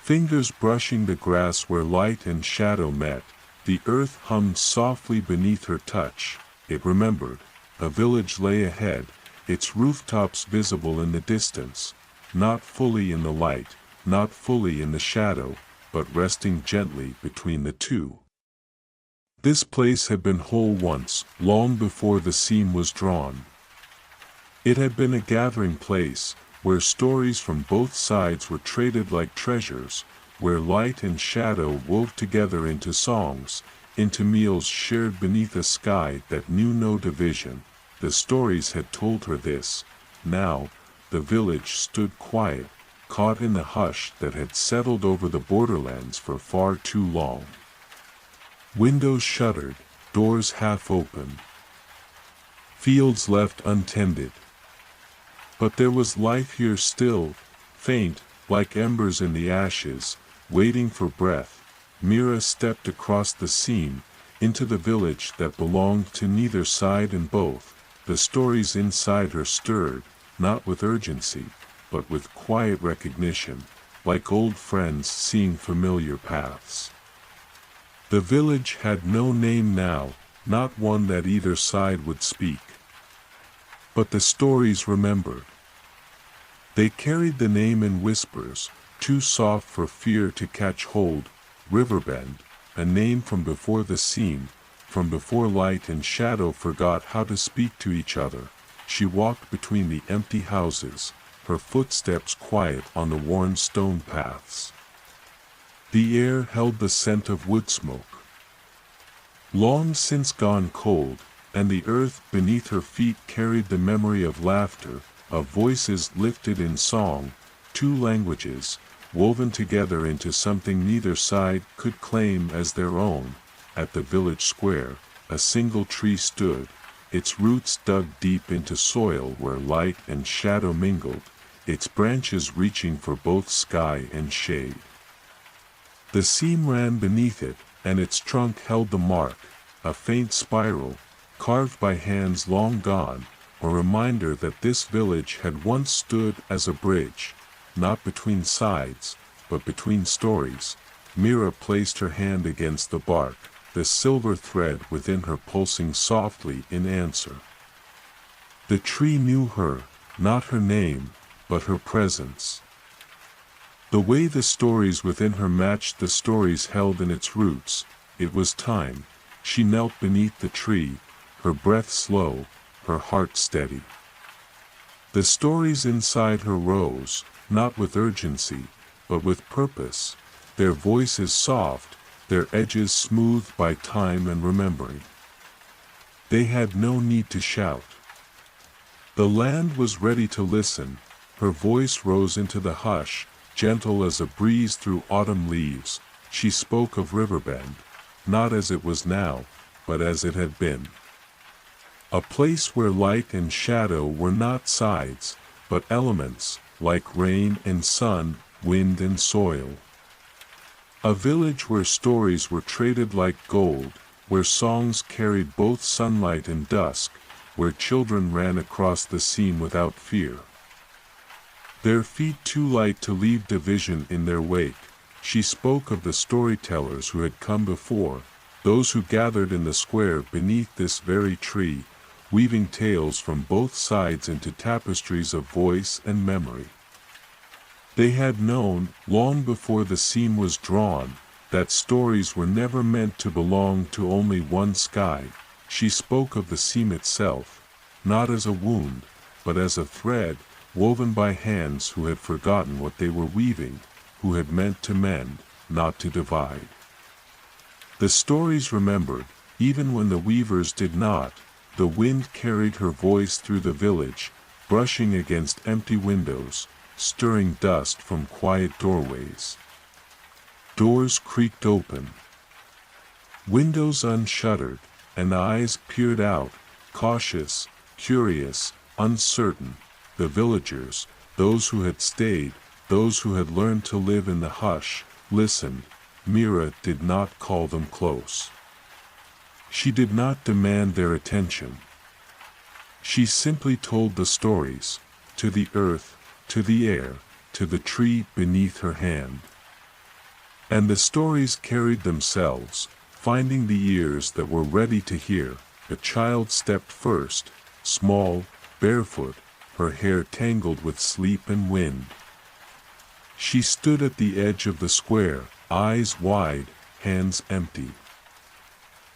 fingers brushing the grass where light and shadow met. The earth hummed softly beneath her touch. It remembered. A village lay ahead, its rooftops visible in the distance, not fully in the light, not fully in the shadow, but resting gently between the two. This place had been whole once, long before the seam was drawn. It had been a gathering place, where stories from both sides were traded like treasures, where light and shadow wove together into songs, into meals shared beneath a sky that knew no division. The stories had told her this. Now, the village stood quiet, caught in the hush that had settled over the borderlands for far too long. Windows shuttered, doors half open, fields left untended. But there was life here still, faint, like embers in the ashes, waiting for breath. Mira stepped across the seam, into the village that belonged to neither side and both. The stories inside her stirred, not with urgency, but with quiet recognition, like old friends seeing familiar paths. The village had no name now, not one that either side would speak. But the stories remembered. They carried the name in whispers, too soft for fear to catch hold. Riverbend, a name from before the seam, from before light and shadow forgot how to speak to each other. She walked between the empty houses, her footsteps quiet on the worn stone paths. The air held the scent of wood smoke, long since gone cold, and the earth beneath her feet carried the memory of laughter, of voices lifted in song, two languages, woven together into something neither side could claim as their own. At the village square, a single tree stood, its roots dug deep into soil where light and shadow mingled, its branches reaching for both sky and shade. The seam ran beneath it, and its trunk held the mark, a faint spiral, carved by hands long gone, a reminder that this village had once stood as a bridge, not between sides, but between stories. Mira placed her hand against the bark, the silver thread within her pulsing softly in answer. The tree knew her, not her name, but her presence. The way the stories within her matched the stories held in its roots. It was time. She knelt beneath the tree, her breath slow, her heart steady. The stories inside her rose, not with urgency, but with purpose, their voices soft, their edges smoothed by time and remembering. They had no need to shout. The land was ready to listen. Her voice rose into the hush, gentle as a breeze through autumn leaves. She spoke of Riverbend, not as it was now, but as it had been. A place where light and shadow were not sides, but elements, like rain and sun, wind and soil. A village where stories were traded like gold, where songs carried both sunlight and dusk, where children ran across the seam without fear. Their feet too light to leave division in their wake. She spoke of the storytellers who had come before, those who gathered in the square beneath this very tree, weaving tales from both sides into tapestries of voice and memory. They had known, long before the seam was drawn, that stories were never meant to belong to only one sky. She spoke of the seam itself, not as a wound, but as a thread, woven by hands who had forgotten what they were weaving, who had meant to mend, not to divide. The stories remembered, even when the weavers did not. The wind carried her voice through the village, brushing against empty windows, stirring dust from quiet doorways. Doors creaked open. Windows unshuttered, and eyes peered out, cautious, curious, uncertain. The villagers, those who had stayed, those who had learned to live in the hush, listened. Mira did not call them close. She did not demand their attention. She simply told the stories, to the earth, to the air, to the tree beneath her hand. And the stories carried themselves, finding the ears that were ready to hear. A child stepped first, small, barefoot, her hair tangled with sleep and wind. She stood at the edge of the square, eyes wide, hands empty.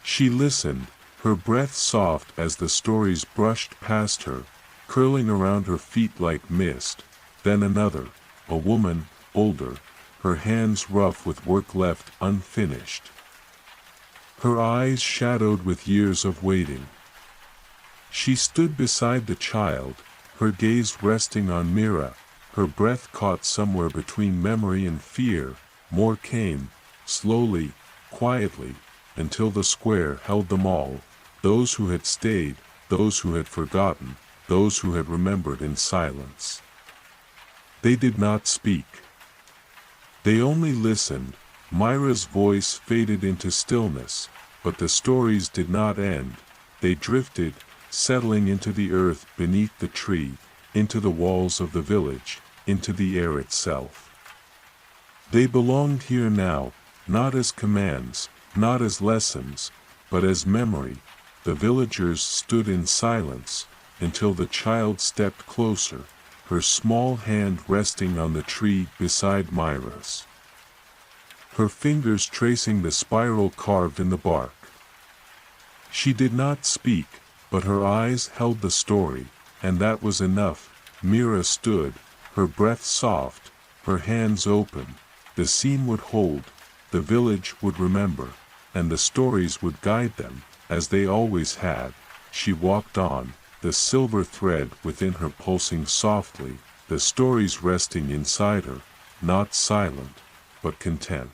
She listened, her breath soft as the stories brushed past her, curling around her feet like mist. Then another, a woman, older, her hands rough with work left unfinished. Her eyes shadowed with years of waiting. She stood beside the child, her gaze resting on Mira, her breath caught somewhere between memory and fear. More came, slowly, quietly, until the square held them all, those who had stayed, those who had forgotten, those who had remembered in silence. They did not speak. They only listened. Myra's voice faded into stillness, but the stories did not end. They drifted, settling into the earth beneath the tree, into the walls of the village, into the air itself. They belonged here now, not as commands, not as lessons, but as memory. The villagers stood in silence, until the child stepped closer, her small hand resting on the tree beside Myra's, her fingers tracing the spiral carved in the bark. She did not speak, but her eyes held the story, and that was enough. Mira stood, her breath soft, her hands open. The seam would hold, the village would remember, and the stories would guide them, as they always had. She walked on, the silver thread within her pulsing softly, the stories resting inside her, not silent, but content.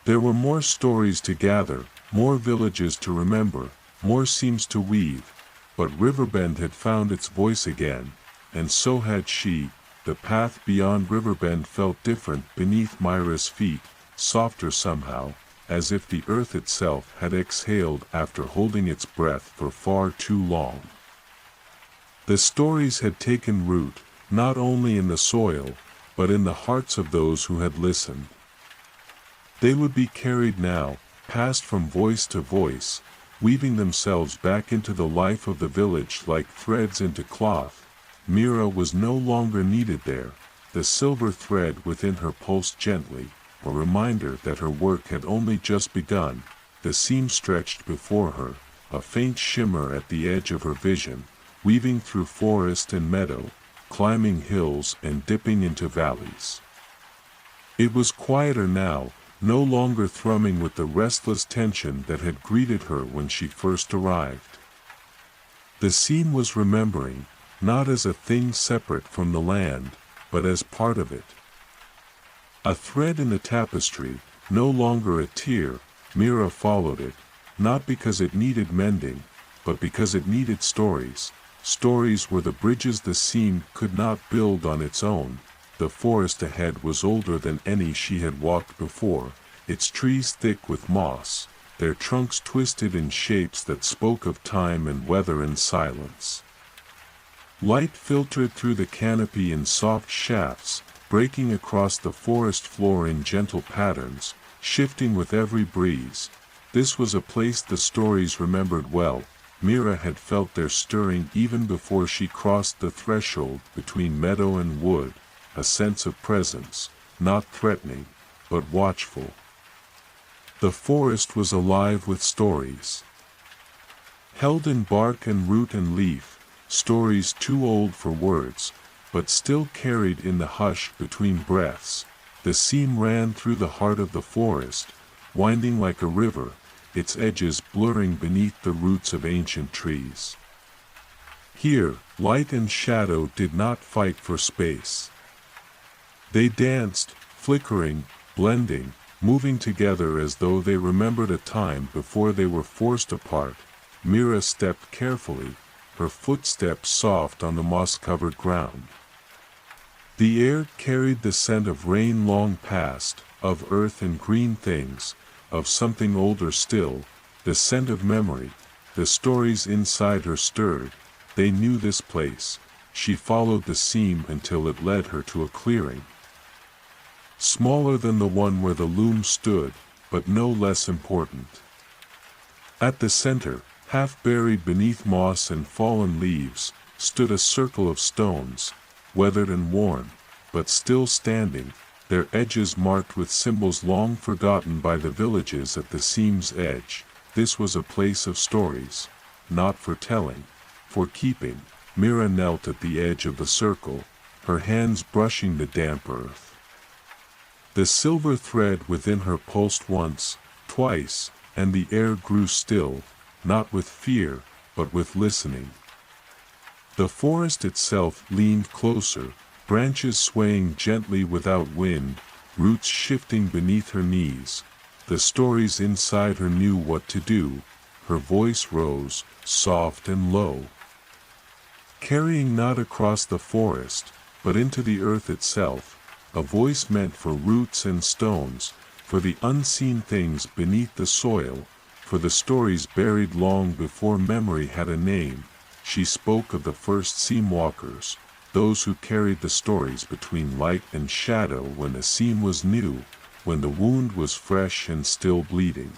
There were more stories to gather, more villages to remember, more seams to weave, but Riverbend had found its voice again, and so had she. The path beyond Riverbend felt different beneath Myra's feet, softer somehow, as if the earth itself had exhaled after holding its breath for far too long. The stories had taken root, not only in the soil, but in the hearts of those who had listened. They would be carried now, passed from voice to voice, weaving themselves back into the life of the village like threads into cloth. Mira was no longer needed there. The silver thread within her pulsed gently, a reminder that her work had only just begun. The seam stretched before her, a faint shimmer at the edge of her vision, weaving through forest and meadow, climbing hills and dipping into valleys. It was quieter now, no longer thrumming with the restless tension that had greeted her when she first arrived. The seam was remembering, not as a thing separate from the land, but as part of it. A thread in the tapestry, no longer a tear. Mira followed it, not because it needed mending, but because it needed stories. Stories were the bridges the seam could not build on its own. The forest ahead was older than any she had walked before, its trees thick with moss, their trunks twisted in shapes that spoke of time and weather and silence. Light filtered through the canopy in soft shafts, breaking across the forest floor in gentle patterns, shifting with every breeze. This was a place the stories remembered well, Mira had felt their stirring even before she crossed the threshold between meadow and wood, a sense of presence, not threatening, but watchful. The forest was alive with stories. Held in bark and root and leaf, stories too old for words, but still carried in the hush between breaths. The seam ran through the heart of the forest, winding like a river, its edges blurring beneath the roots of ancient trees. Here, light and shadow did not fight for space. They danced, flickering, blending, moving together as though they remembered a time before they were forced apart. Mira stepped carefully, her footsteps soft on the moss-covered ground. The air carried the scent of rain long past, of earth and green things, of something older still, the scent of memory. The stories inside her stirred. They knew this place. She followed the seam until it led her to a clearing. Smaller than the one where the loom stood, but no less important. At the center, half buried beneath moss and fallen leaves, stood a circle of stones, weathered and worn, but still standing, their edges marked with symbols long forgotten by the villages at the seam's edge. This was a place of stories, not for telling, for keeping. Mira knelt at the edge of the circle, her hands brushing the damp earth. The silver thread within her pulsed once, twice, and the air grew still, not with fear, but with listening. The forest itself leaned closer, branches swaying gently without wind, roots shifting beneath her knees. The stories inside her knew what to do. Her voice rose, soft and low, carrying not across the forest, but into the earth itself. A voice meant for roots and stones, for the unseen things beneath the soil, for the stories buried long before memory had a name. She spoke of the first seam walkers, those who carried the stories between light and shadow when the seam was new, when the wound was fresh and still bleeding.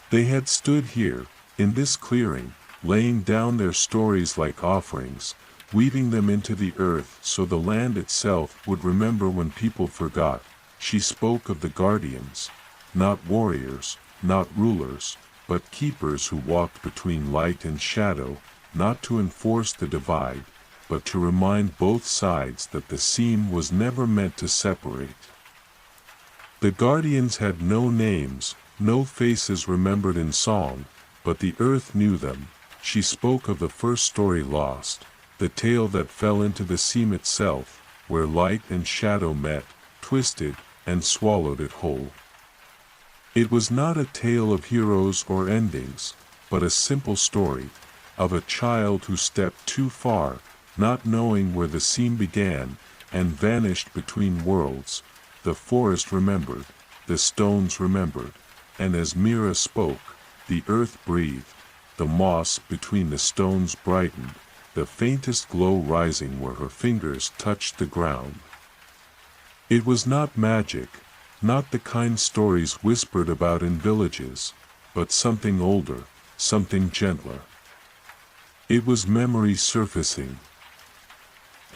They had stood here, in this clearing, laying down their stories like offerings, weaving them into the earth so the land itself would remember when people forgot. She spoke of the guardians, not warriors, not rulers, but keepers who walked between light and shadow, not to enforce the divide, but to remind both sides that the seam was never meant to separate. The guardians had no names, no faces remembered in song, but the earth knew them. She spoke of the first story lost, the tale that fell into the seam itself, where light and shadow met, twisted, and swallowed it whole. It was not a tale of heroes or endings, but a simple story, of a child who stepped too far, not knowing where the seam began, and vanished between worlds. The forest remembered, the stones remembered, and as Mira spoke, the earth breathed, the moss between the stones brightened, the faintest glow rising where her fingers touched the ground. It was not magic, not the kind stories whispered about in villages, but something older, something gentler. It was memory surfacing.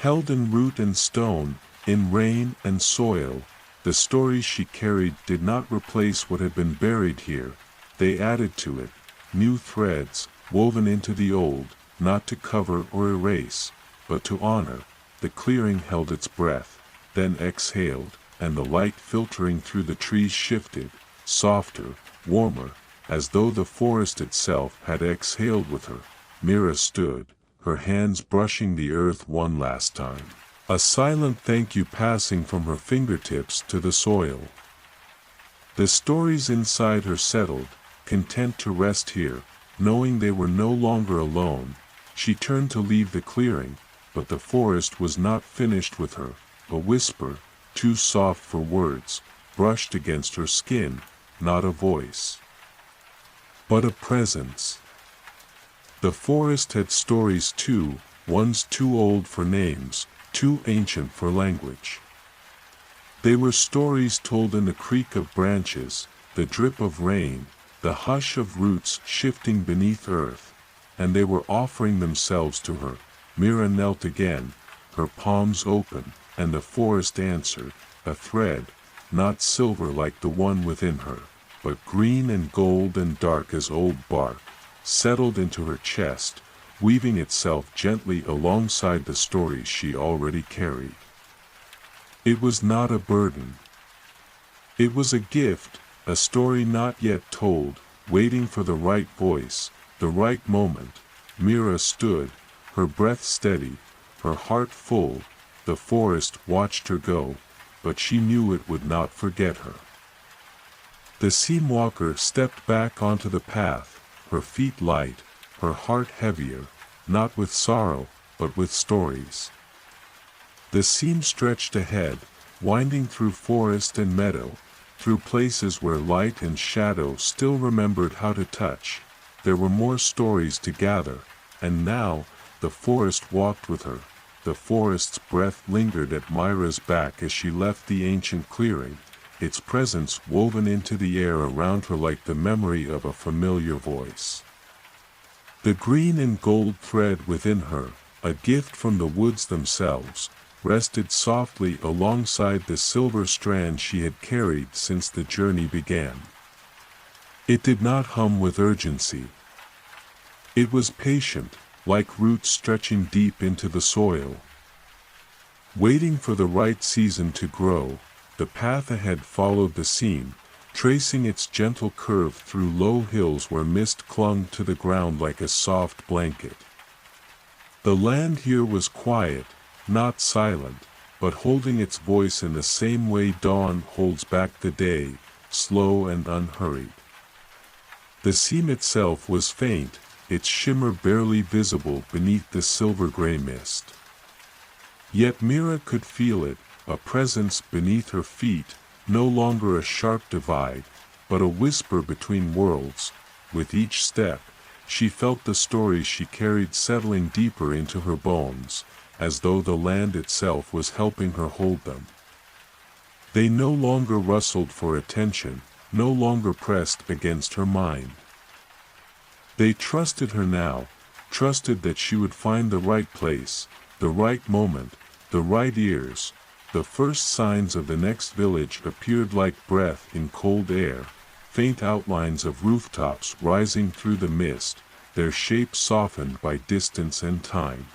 Held in root and stone, in rain and soil, the stories she carried did not replace what had been buried here, they added to it, new threads, woven into the old, not to cover or erase, but to honor. The clearing held its breath, then exhaled, and the light filtering through the trees shifted, softer, warmer, as though the forest itself had exhaled with her. Mira stood, her hands brushing the earth one last time, a silent thank you passing from her fingertips to the soil. The stories inside her settled, content to rest here, knowing they were no longer alone. She turned to leave the clearing, but the forest was not finished with her. A whisper, too soft for words, brushed against her skin, not a voice, but a presence. The forest had stories too, ones too old for names, too ancient for language. They were stories told in the creak of branches, the drip of rain, the hush of roots shifting beneath earth. and they were offering themselves to her. Mira knelt again, her palms open, and the forest answered. A thread, not silver like the one within her, but green and gold and dark as old bark, settled into her chest, weaving itself gently alongside the stories she already carried. It was not a burden. It was a gift, a story not yet told, waiting for the right voice, the right moment. Mira stood, her breath steady, her heart full. The forest watched her go, but she knew it would not forget her. The seam walker stepped back onto the path, her feet light, her heart heavier, not with sorrow, but with stories. The seam stretched ahead, winding through forest and meadow, through places where light and shadow still remembered how to touch. There were more stories to gather, and now, the forest walked with her. The forest's breath lingered at Myra's back as she left the ancient clearing, its presence woven into the air around her like the memory of a familiar voice. The green and gold thread within her, a gift from the woods themselves, rested softly alongside the silver strand she had carried since the journey began. It did not hum with urgency. It was patient, like roots stretching deep into the soil. Waiting for the right season to grow, the path ahead followed the seam, tracing its gentle curve through low hills where mist clung to the ground like a soft blanket. The land here was quiet, not silent, but holding its voice in the same way dawn holds back the day, slow and unhurried. The seam itself was faint, its shimmer barely visible beneath the silver-gray mist. Yet Mira could feel it, a presence beneath her feet, no longer a sharp divide, but a whisper between worlds. With each step, she felt the stories she carried settling deeper into her bones, as though the land itself was helping her hold them. They no longer rustled for attention, no longer pressed against her mind. They trusted her now, trusted that she would find the right place, the right moment, the right ears. The first signs of the next village appeared like breath in cold air, faint outlines of rooftops rising through the mist, their shapes softened by distance and time.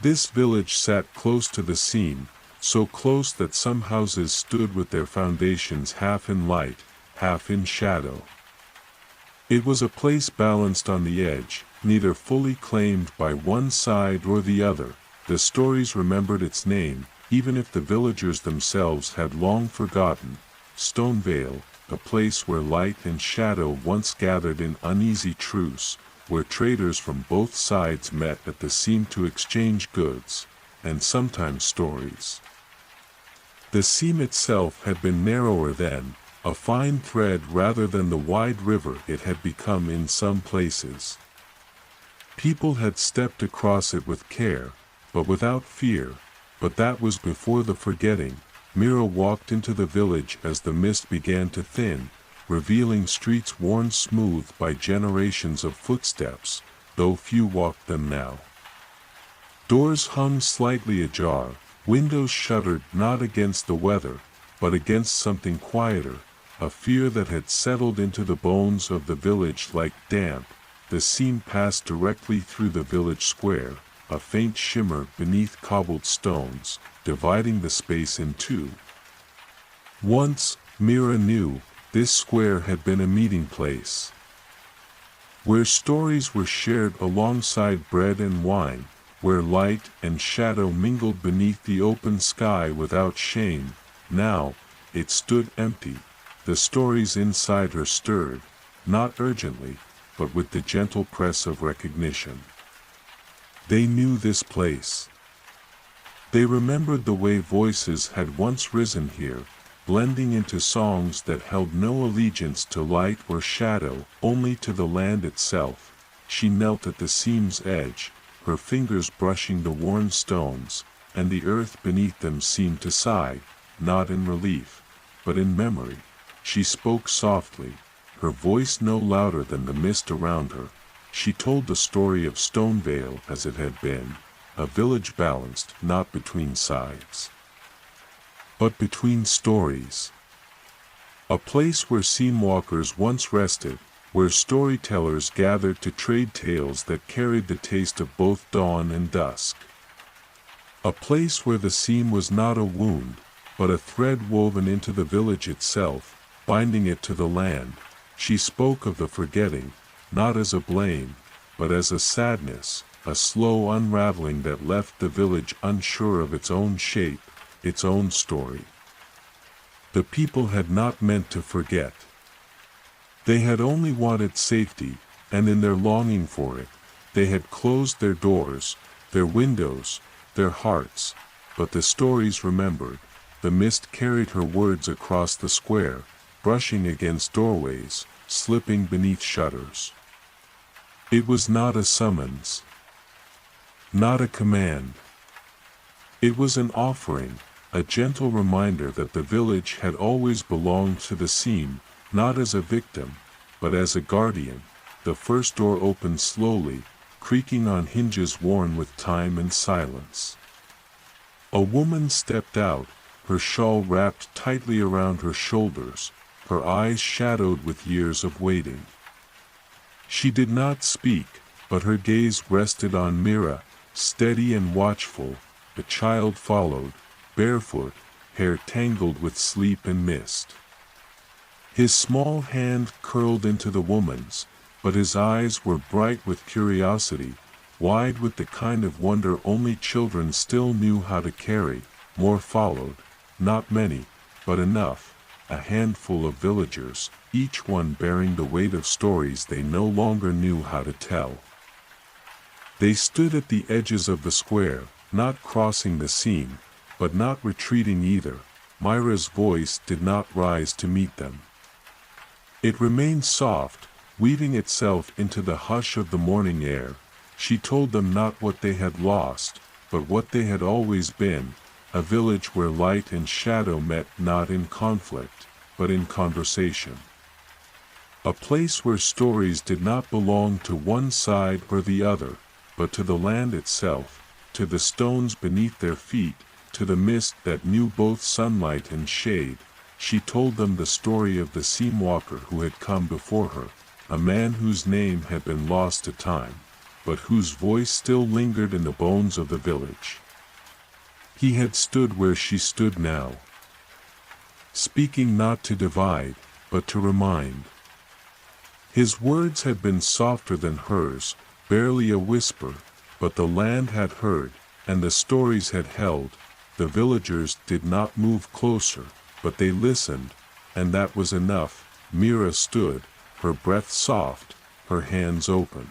This village sat close to the seam, so close that some houses stood with their foundations half in light, half in shadow. It was a place balanced on the edge, neither fully claimed by one side or the other. The stories remembered its name, even if the villagers themselves had long forgotten. Stonevale, a place where light and shadow once gathered in uneasy truce, where traders from both sides met at the seam to exchange goods, and sometimes stories. The seam itself had been narrower then, a fine thread rather than the wide river it had become in some places. People had stepped across it with care, but without fear, but that was before the forgetting. Mira walked into the village as the mist began to thin, revealing streets worn smooth by generations of footsteps, though few walked them now. Doors hung slightly ajar, windows shuttered not against the weather, but against something quieter, a fear that had settled into the bones of the village like damp. The seam passed directly through the village square, a faint shimmer beneath cobbled stones, dividing the space in two. Once, Mira knew, this square had been a meeting place, where stories were shared alongside bread and wine, where light and shadow mingled beneath the open sky without shame. Now, it stood empty. The stories inside her stirred, not urgently, but with the gentle press of recognition. They knew this place. They remembered the way voices had once risen here, blending into songs that held no allegiance to light or shadow, only to the land itself. She knelt at the seam's edge, her fingers brushing the worn stones, and the earth beneath them seemed to sigh, not in relief, but in memory. She spoke softly, her voice no louder than the mist around her. She told the story of Stonevale as it had been, a village balanced not between sides, but between stories. A place where seamwalkers once rested, where storytellers gathered to trade tales that carried the taste of both dawn and dusk. A place where the seam was not a wound, but a thread woven into the village itself, binding it to the land. She spoke of the forgetting, not as a blame, but as a sadness, a slow unraveling that left the village unsure of its own shape, its own story. The people had not meant to forget. They had only wanted safety, and in their longing for it, they had closed their doors, their windows, their hearts, but the stories remembered. The mist carried her words across the square, brushing against doorways, slipping beneath shutters. It was not a summons, not a command. It was an offering, a gentle reminder that the village had always belonged to the seam, not as a victim, but as a guardian. The first door opened slowly, creaking on hinges worn with time and silence. A woman stepped out, her shawl wrapped tightly around her shoulders, her eyes shadowed with years of waiting. She did not speak, but her gaze rested on Mira, steady and watchful. The child followed, barefoot, hair tangled with sleep and mist. His small hand curled into the woman's, but his eyes were bright with curiosity, wide with the kind of wonder only children still knew how to carry. More followed, not many, but enough, a handful of villagers, each one bearing the weight of stories they no longer knew how to tell. They stood at the edges of the square, not crossing the seam, but not retreating either. Myra's voice did not rise to meet them. It remained soft, weaving itself into the hush of the morning air. She told them not what they had lost, but what they had always been, a village where light and shadow met not in conflict, but in conversation. A place where stories did not belong to one side or the other, but to the land itself, to the stones beneath their feet, to the mist that knew both sunlight and shade. She told them the story of the seamwalker who had come before her, a man whose name had been lost to time, but whose voice still lingered in the bones of the village. He had stood where she stood now, speaking not to divide, but to remind. His words had been softer than hers, barely a whisper, but the land had heard, and the stories had held. The villagers did not move closer, but they listened, and that was enough. Mira stood, her breath soft, her hands open.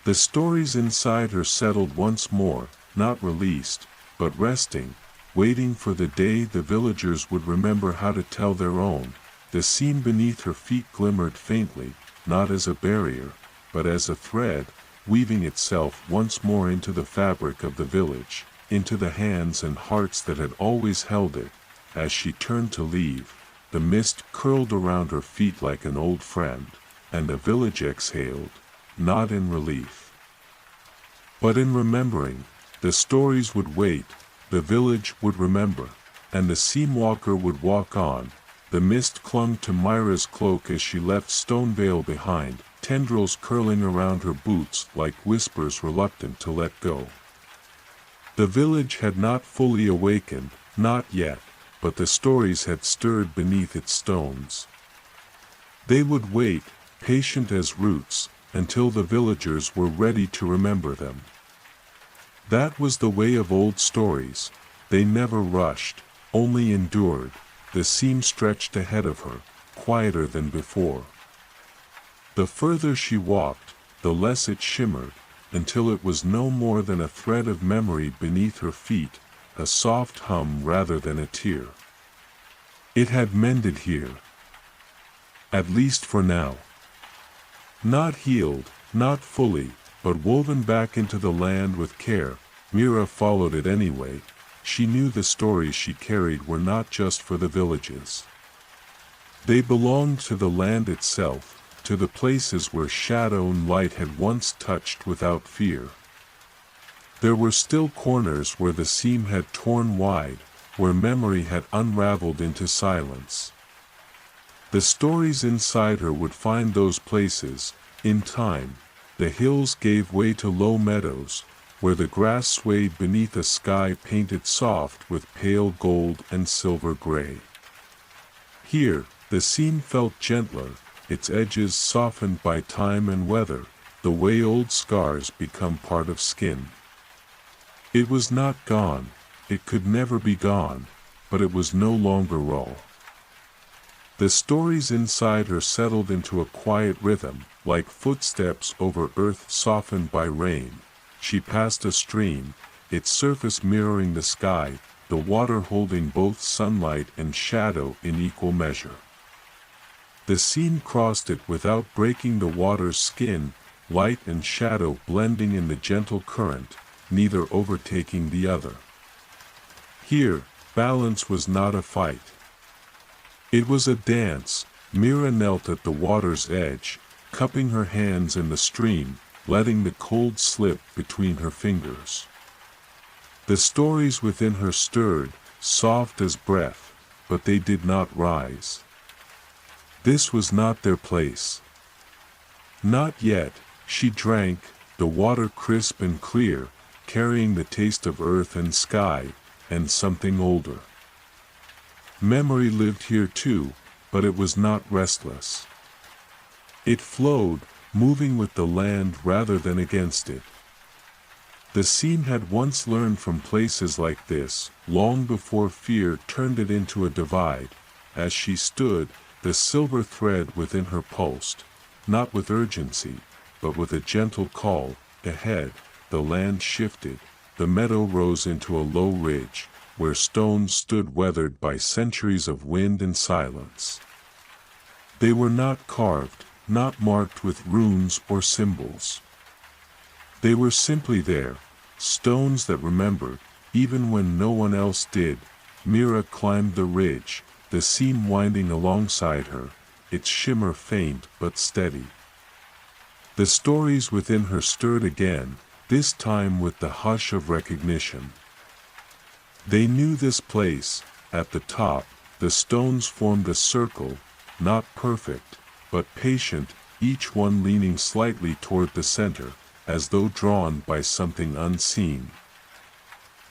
The stories inside her settled once more, not released, but resting, waiting for the day the villagers would remember how to tell their own. The seam beneath her feet glimmered faintly, not as a barrier, but as a thread, weaving itself once more into the fabric of the village, into the hands and hearts that had always held it. As she turned to leave, the mist curled around her feet like an old friend, and the village exhaled, not in relief, but in remembering. The stories would wait, the village would remember, and the seamwalker would walk on. The mist clung to Myra's cloak as she left Stonevale behind, tendrils curling around her boots like whispers reluctant to let go. The village had not fully awakened, not yet, but the stories had stirred beneath its stones. They would wait, patient as roots, until the villagers were ready to remember them. That was the way of old stories. They never rushed, only endured. The seam stretched ahead of her, quieter than before. The further she walked, the less it shimmered, until it was no more than a thread of memory beneath her feet, a soft hum rather than a tear. It had mended here, at least for now. Not healed, not fully, but woven back into the land with care. Mira followed it anyway. She knew the stories she carried were not just for the villages. They belonged to the land itself, to the places where shadow and light had once touched without fear. There were still corners where the seam had torn wide, where memory had unraveled into silence. The stories inside her would find those places. In time, the hills gave way to low meadows, where the grass swayed beneath a sky painted soft with pale gold and silver gray. Here, the seam felt gentler, its edges softened by time and weather, the way old scars become part of skin. It was not gone, it could never be gone, but it was no longer raw. The stories inside her settled into a quiet rhythm, like footsteps over earth softened by rain. She passed a stream, its surface mirroring the sky, the water holding both sunlight and shadow in equal measure. The seam crossed it without breaking the water's skin, light and shadow blending in the gentle current, neither overtaking the other. Here, balance was not a fight. It was a dance. Mira knelt at the water's edge, cupping her hands in the stream, letting the cold slip between her fingers. The stories within her stirred, soft as breath, but they did not rise. This was not their place. Not yet. She drank, the water crisp and clear, carrying the taste of earth and sky, and something older. Memory lived here too, but it was not restless. It flowed, moving with the land rather than against it. The seam had once learned from places like this, long before fear turned it into a divide. As she stood, the silver thread within her pulsed, not with urgency, but with a gentle call. Ahead, the land shifted, the meadow rose into a low ridge, where stones stood weathered by centuries of wind and silence. They were not carved, not marked with runes or symbols. They were simply there, stones that remembered, even when no one else did. Mira climbed the ridge, the seam winding alongside her, its shimmer faint but steady. The stories within her stirred again, this time with the hush of recognition. They knew this place. At the top, the stones formed a circle, not perfect, but patient, each one leaning slightly toward the center, as though drawn by something unseen.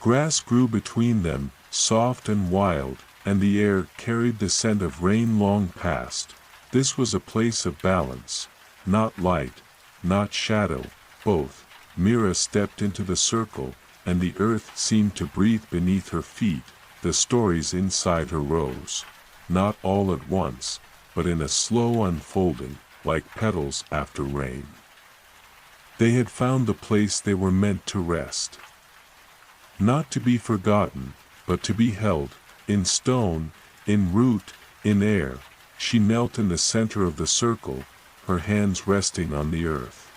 Grass grew between them, soft and wild, and the air carried the scent of rain long past. This was a place of balance, not light, not shadow, both. Mira stepped into the circle, and the earth seemed to breathe beneath her feet. The stories inside her rose, not all at once, but in a slow unfolding, like petals after rain. They had found the place they were meant to rest. Not to be forgotten, but to be held, in stone, in root, in air. She knelt in the center of the circle, her hands resting on the earth.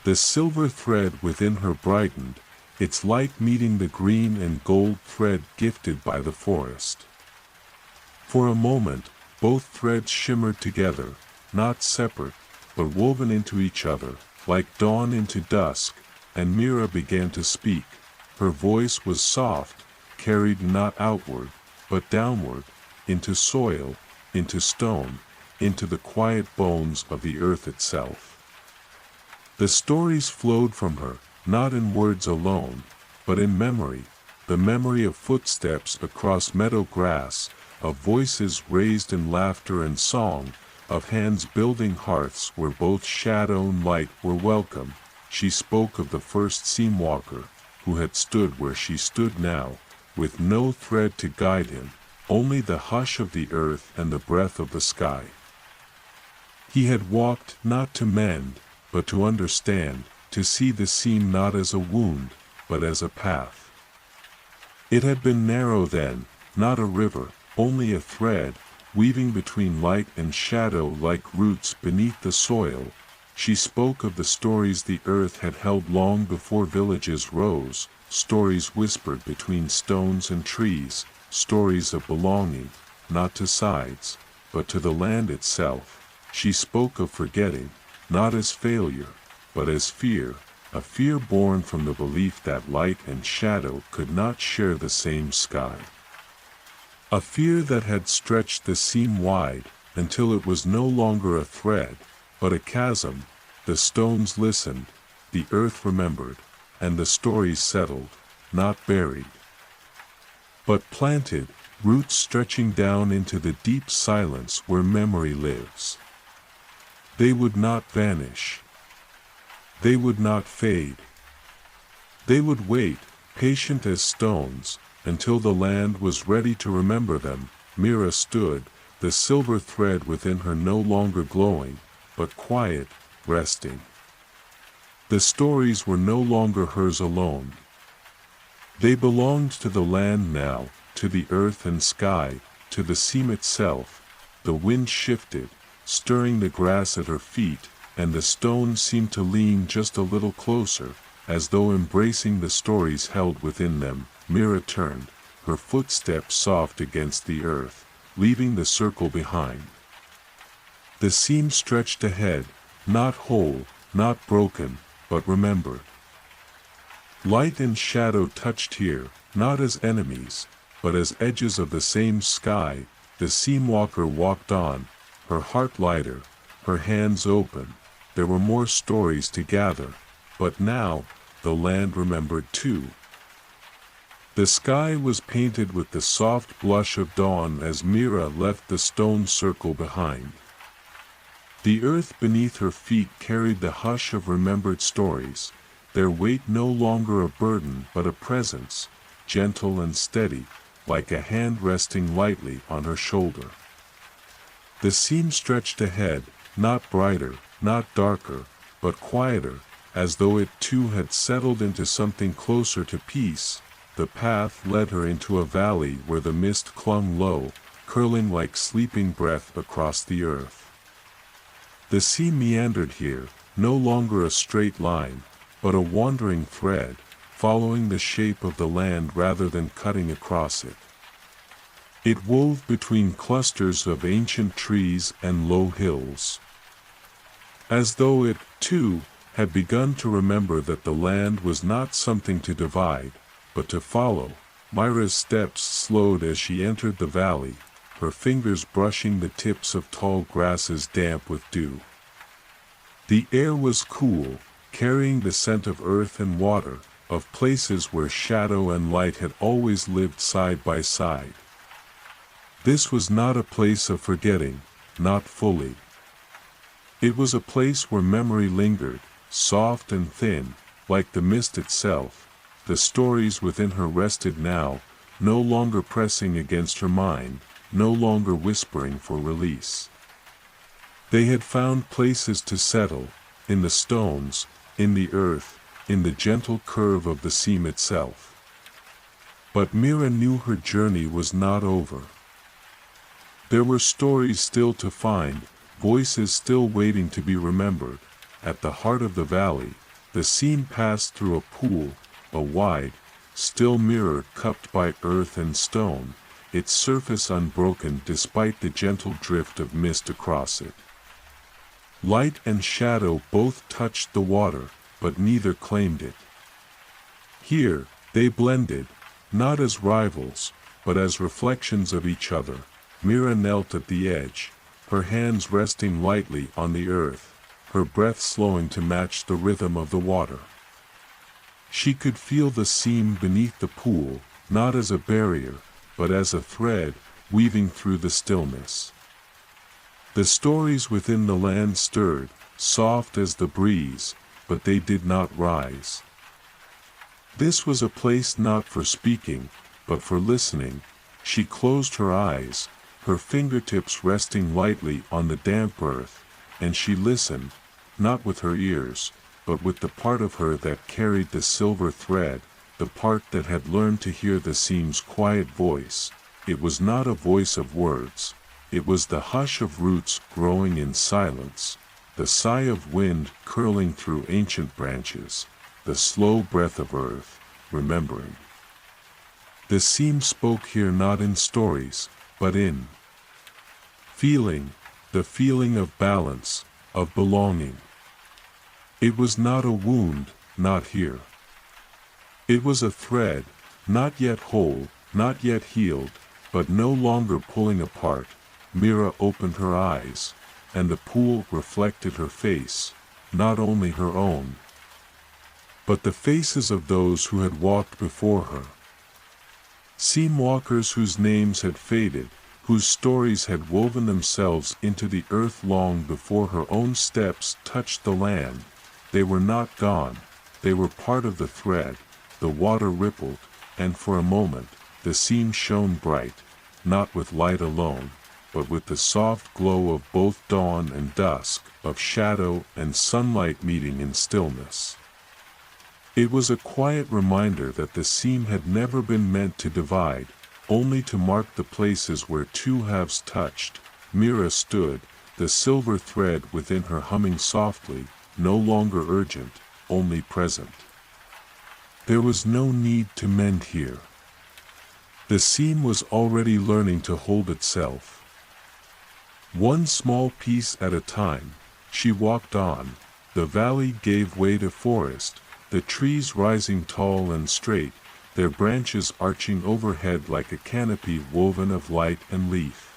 The silver thread within her brightened, its light meeting the green and gold thread gifted by the forest. For a moment, both threads shimmered together, not separate, but woven into each other, like dawn into dusk, and Mira began to speak. Her voice was soft, carried not outward, but downward, into soil, into stone, into the quiet bones of the earth itself. The stories flowed from her, not in words alone, but in memory, the memory of footsteps across meadow grass, of voices raised in laughter and song, of hands building hearths where both shadow and light were welcome. She spoke of the first seam walker, who had stood where she stood now, with no thread to guide him, only the hush of the earth and the breath of the sky. He had walked not to mend, but to understand, to see the seam not as a wound, but as a path. It had been narrow then, not a river, only a thread, weaving between light and shadow like roots beneath the soil. She spoke of the stories the earth had held long before villages rose, stories whispered between stones and trees, stories of belonging, not to sides, but to the land itself. She spoke of forgetting, not as failure, but as fear, a fear born from the belief that light and shadow could not share the same sky. A fear that had stretched the seam wide, until it was no longer a thread, but a chasm. The stones listened, the earth remembered, and the stories settled, not buried, but planted, roots stretching down into the deep silence where memory lives. They would not vanish. They would not fade. They would wait, patient as stones, until the land was ready to remember them. Mira stood, the silver thread within her no longer glowing, but quiet, resting. The stories were no longer hers alone. They belonged to the land now, to the earth and sky, to the seam itself. The wind shifted, stirring the grass at her feet, and the stones seemed to lean just a little closer, as though embracing the stories held within them. Mira turned, her footsteps soft against the earth, leaving the circle behind. The seam stretched ahead, not whole, not broken, but remembered. Light and shadow touched here, not as enemies, but as edges of the same sky. The seam walker walked on, her heart lighter, her hands open. There were more stories to gather, but now, the land remembered too. The sky was painted with the soft blush of dawn as Mira left the stone circle behind. The earth beneath her feet carried the hush of remembered stories, their weight no longer a burden but a presence, gentle and steady, like a hand resting lightly on her shoulder. The seam stretched ahead, not brighter, not darker, but quieter, as though it too had settled into something closer to peace. The path led her into a valley where the mist clung low, curling like sleeping breath across the earth. The sea meandered here, no longer a straight line, but a wandering thread, following the shape of the land rather than cutting across it. It wove between clusters of ancient trees and low hills, as though it, too, had begun to remember that the land was not something to divide, but to follow. Mira's steps slowed as she entered the valley, her fingers brushing the tips of tall grasses damp with dew. The air was cool, carrying the scent of earth and water, of places where shadow and light had always lived side by side. This was not a place of forgetting, not fully. It was a place where memory lingered, soft and thin, like the mist itself. The stories within her rested now, no longer pressing against her mind, no longer whispering for release. They had found places to settle, in the stones, in the earth, in the gentle curve of the seam itself. But Mira knew her journey was not over. There were stories still to find, voices still waiting to be remembered. At the heart of the valley, the seam passed through a pool, a wide, still mirror cupped by earth and stone, its surface unbroken despite the gentle drift of mist across it. Light and shadow both touched the water, but neither claimed it. Here, they blended, not as rivals, but as reflections of each other. Mira knelt at the edge, her hands resting lightly on the earth, her breath slowing to match the rhythm of the water. She could feel the seam beneath the pool, not as a barrier, but as a thread, weaving through the stillness. The stories within the land stirred, soft as the breeze, but they did not rise. This was a place not for speaking, but for listening. She closed her eyes, her fingertips resting lightly on the damp earth, and she listened, not with her ears, but with the part of her that carried the silver thread, the part that had learned to hear the seam's quiet voice. It was not a voice of words. It was the hush of roots growing in silence, the sigh of wind curling through ancient branches, the slow breath of earth, remembering. The seam spoke here not in stories, but in feeling, the feeling of balance, of belonging. It was not a wound, not here. It was a thread, not yet whole, not yet healed, but no longer pulling apart. Mira opened her eyes, and the pool reflected her face, not only her own, but the faces of those who had walked before her. Seam walkers whose names had faded, whose stories had woven themselves into the earth long before her own steps touched the land. They were not gone, they were part of the thread. The water rippled, and for a moment, the seam shone bright, not with light alone, but with the soft glow of both dawn and dusk, of shadow and sunlight meeting in stillness. It was a quiet reminder that the seam had never been meant to divide, only to mark the places where two halves touched. Mira stood, the silver thread within her humming softly, no longer urgent, only present. There was no need to mend here. The seam was already learning to hold itself. One small piece at a time, she walked on. The valley gave way to forest, the trees rising tall and straight, their branches arching overhead like a canopy woven of light and leaf.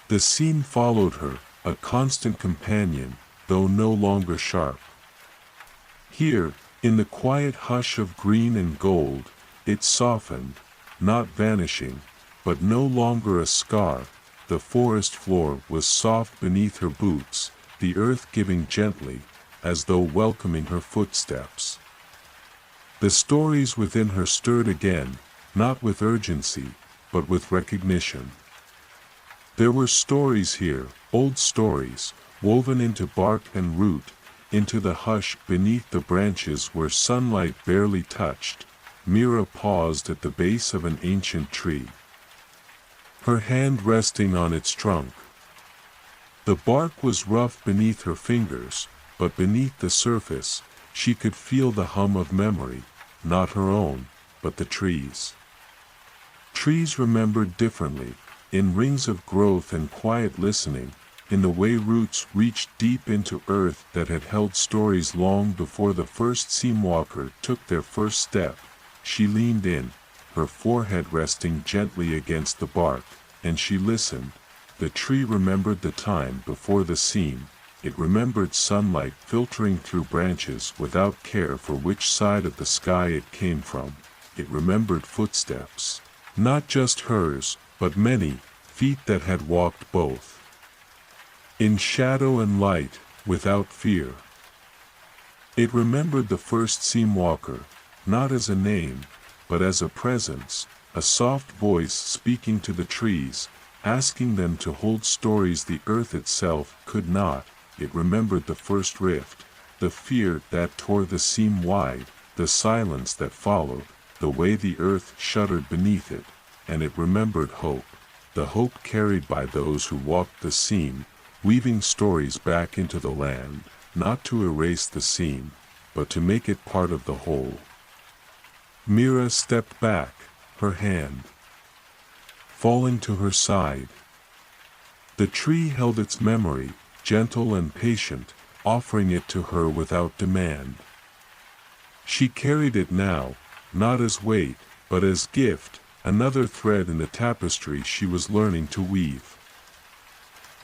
The seam followed her, a constant companion, though no longer sharp. Here, in the quiet hush of green and gold, it softened, not vanishing, but no longer a scar. The forest floor was soft beneath her boots, the earth giving gently, as though welcoming her footsteps. The stories within her stirred again, not with urgency, but with recognition. There were stories here, old stories, woven into bark and root, into the hush beneath the branches where sunlight barely touched. Mira paused at the base of an ancient tree, her hand resting on its trunk. The bark was rough beneath her fingers, but beneath the surface, she could feel the hum of memory, not her own, but the trees. Trees remembered differently, in rings of growth and quiet listening, in the way roots reached deep into earth that had held stories long before the first seam walker took their first step. She leaned in, her forehead resting gently against the bark, and she listened. The tree remembered the time before the seam. It remembered sunlight filtering through branches without care for which side of the sky it came from. It remembered footsteps, not just hers, but many, feet that had walked both, in shadow and light, without fear. It remembered the first seam walker, not as a name, but as a presence, a soft voice speaking to the trees, asking them to hold stories the earth itself could not. It remembered the first rift, the fear that tore the seam wide, the silence that followed, the way the earth shuddered beneath it, and it remembered hope, the hope carried by those who walked the seam, weaving stories back into the land, not to erase the seam, but to make it part of the whole. Mira stepped back, her hand falling to her side. The tree held its memory, gentle and patient, offering it to her without demand. She carried it now, not as weight, but as gift, another thread in the tapestry she was learning to weave.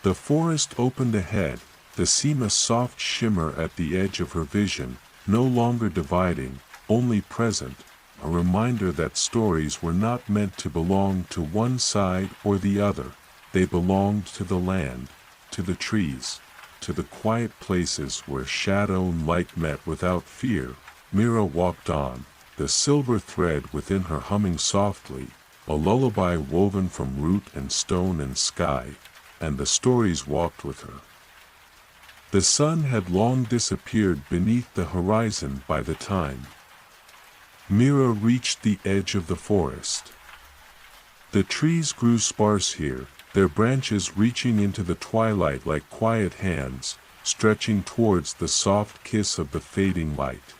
The forest opened ahead, the seam a soft shimmer at the edge of her vision, no longer dividing, only present, a reminder that stories were not meant to belong to one side or the other. They belonged to the land, to the trees, to the quiet places where shadow and light met without fear. Mira walked on, the silver thread within her humming softly, a lullaby woven from root and stone and sky, and the stories walked with her. The sun had long disappeared beneath the horizon by the time Mira reached the edge of the forest. The trees grew sparse here, their branches reaching into the twilight like quiet hands, stretching towards the soft kiss of the fading light.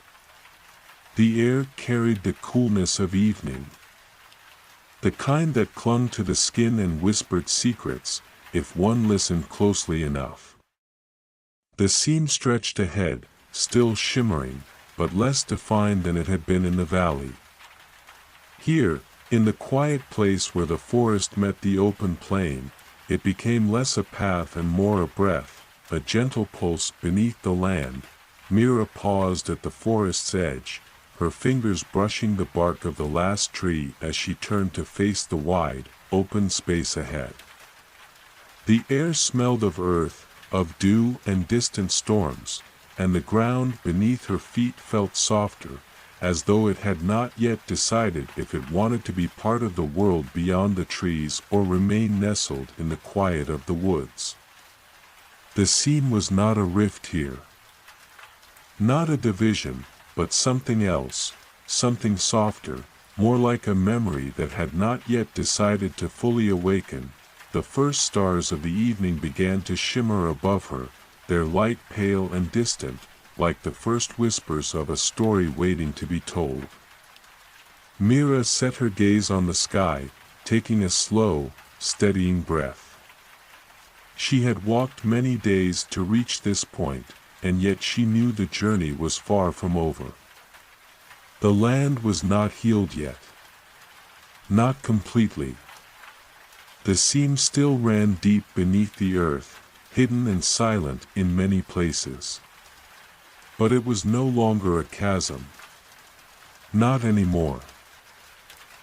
The air carried the coolness of evening, the kind that clung to the skin and whispered secrets. if one listened closely enough. The seam stretched ahead, still shimmering, but less defined than it had been in the valley. Here, in the quiet place where the forest met the open plain, it became less a path and more a breath, a gentle pulse beneath the land. Mira paused at the forest's edge, her fingers brushing the bark of the last tree as she turned to face the wide, open space ahead. The air smelled of earth, of dew and distant storms, and the ground beneath her feet felt softer, as though it had not yet decided if it wanted to be part of the world beyond the trees or remain nestled in the quiet of the woods. The seam was not a rift here. Not a division, but something else, something softer, more like a memory that had not yet decided to fully awaken. The first stars of the evening began to shimmer above her, their light pale and distant, like the first whispers of a story waiting to be told. Mira set her gaze on the sky, taking a slow, steadying breath. She had walked many days to reach this point, and yet she knew the journey was far from over. The land was not healed yet. Not completely. The seam still ran deep beneath the earth, hidden and silent in many places. But it was no longer a chasm. Not anymore.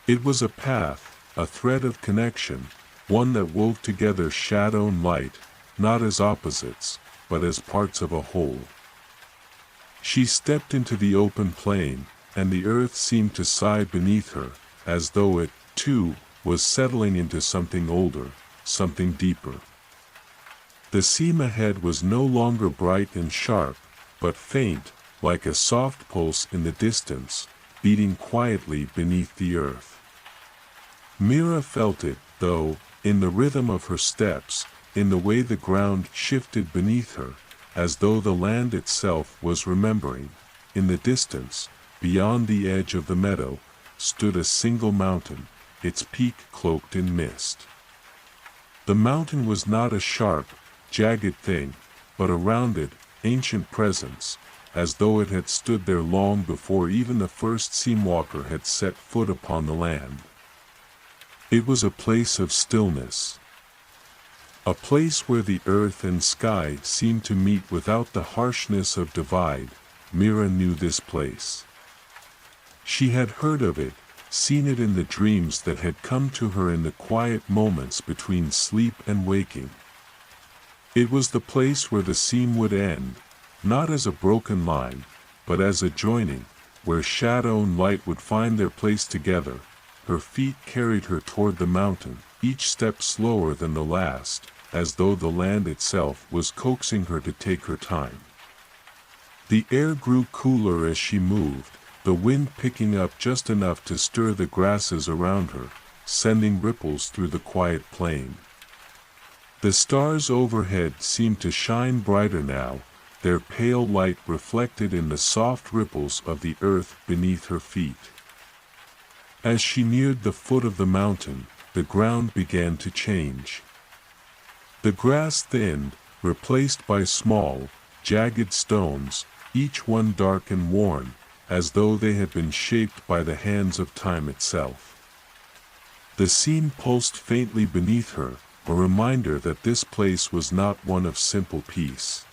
It was a path, a thread of connection, one that wove together shadow and light, not as opposites, but as parts of a whole. She stepped into the open plain, and the earth seemed to sigh beneath her, as though it, too, was settling into something older, something deeper. The seam ahead was no longer bright and sharp, but faint, like a soft pulse in the distance, beating quietly beneath the earth. Mira felt it, though, in the rhythm of her steps, in the way the ground shifted beneath her, as though the land itself was remembering. In the distance, beyond the edge of the meadow, stood a single mountain, its peak cloaked in mist. The mountain was not a sharp, jagged thing, but a rounded, ancient presence, as though it had stood there long before even the first seamwalker had set foot upon the land. It was a place of stillness. A place where the earth and sky seemed to meet without the harshness of divide. Mira knew this place. She had heard of it, seen it in the dreams that had come to her in the quiet moments between sleep and waking. It was the place where the seam would end, not as a broken line, but as a joining, where shadow and light would find their place together. Her feet carried her toward the mountain, each step slower than the last, as though the land itself was coaxing her to take her time. The air grew cooler as she moved, the wind picking up just enough to stir the grasses around her, sending ripples through the quiet plain. The stars overhead seemed to shine brighter now, their pale light reflected in the soft ripples of the earth beneath her feet. As she neared the foot of the mountain, the ground began to change. The grass thinned, replaced by small, jagged stones, each one dark and worn, as though they had been shaped by the hands of time itself. The seam pulsed faintly beneath her, a reminder that this place was not one of simple peace.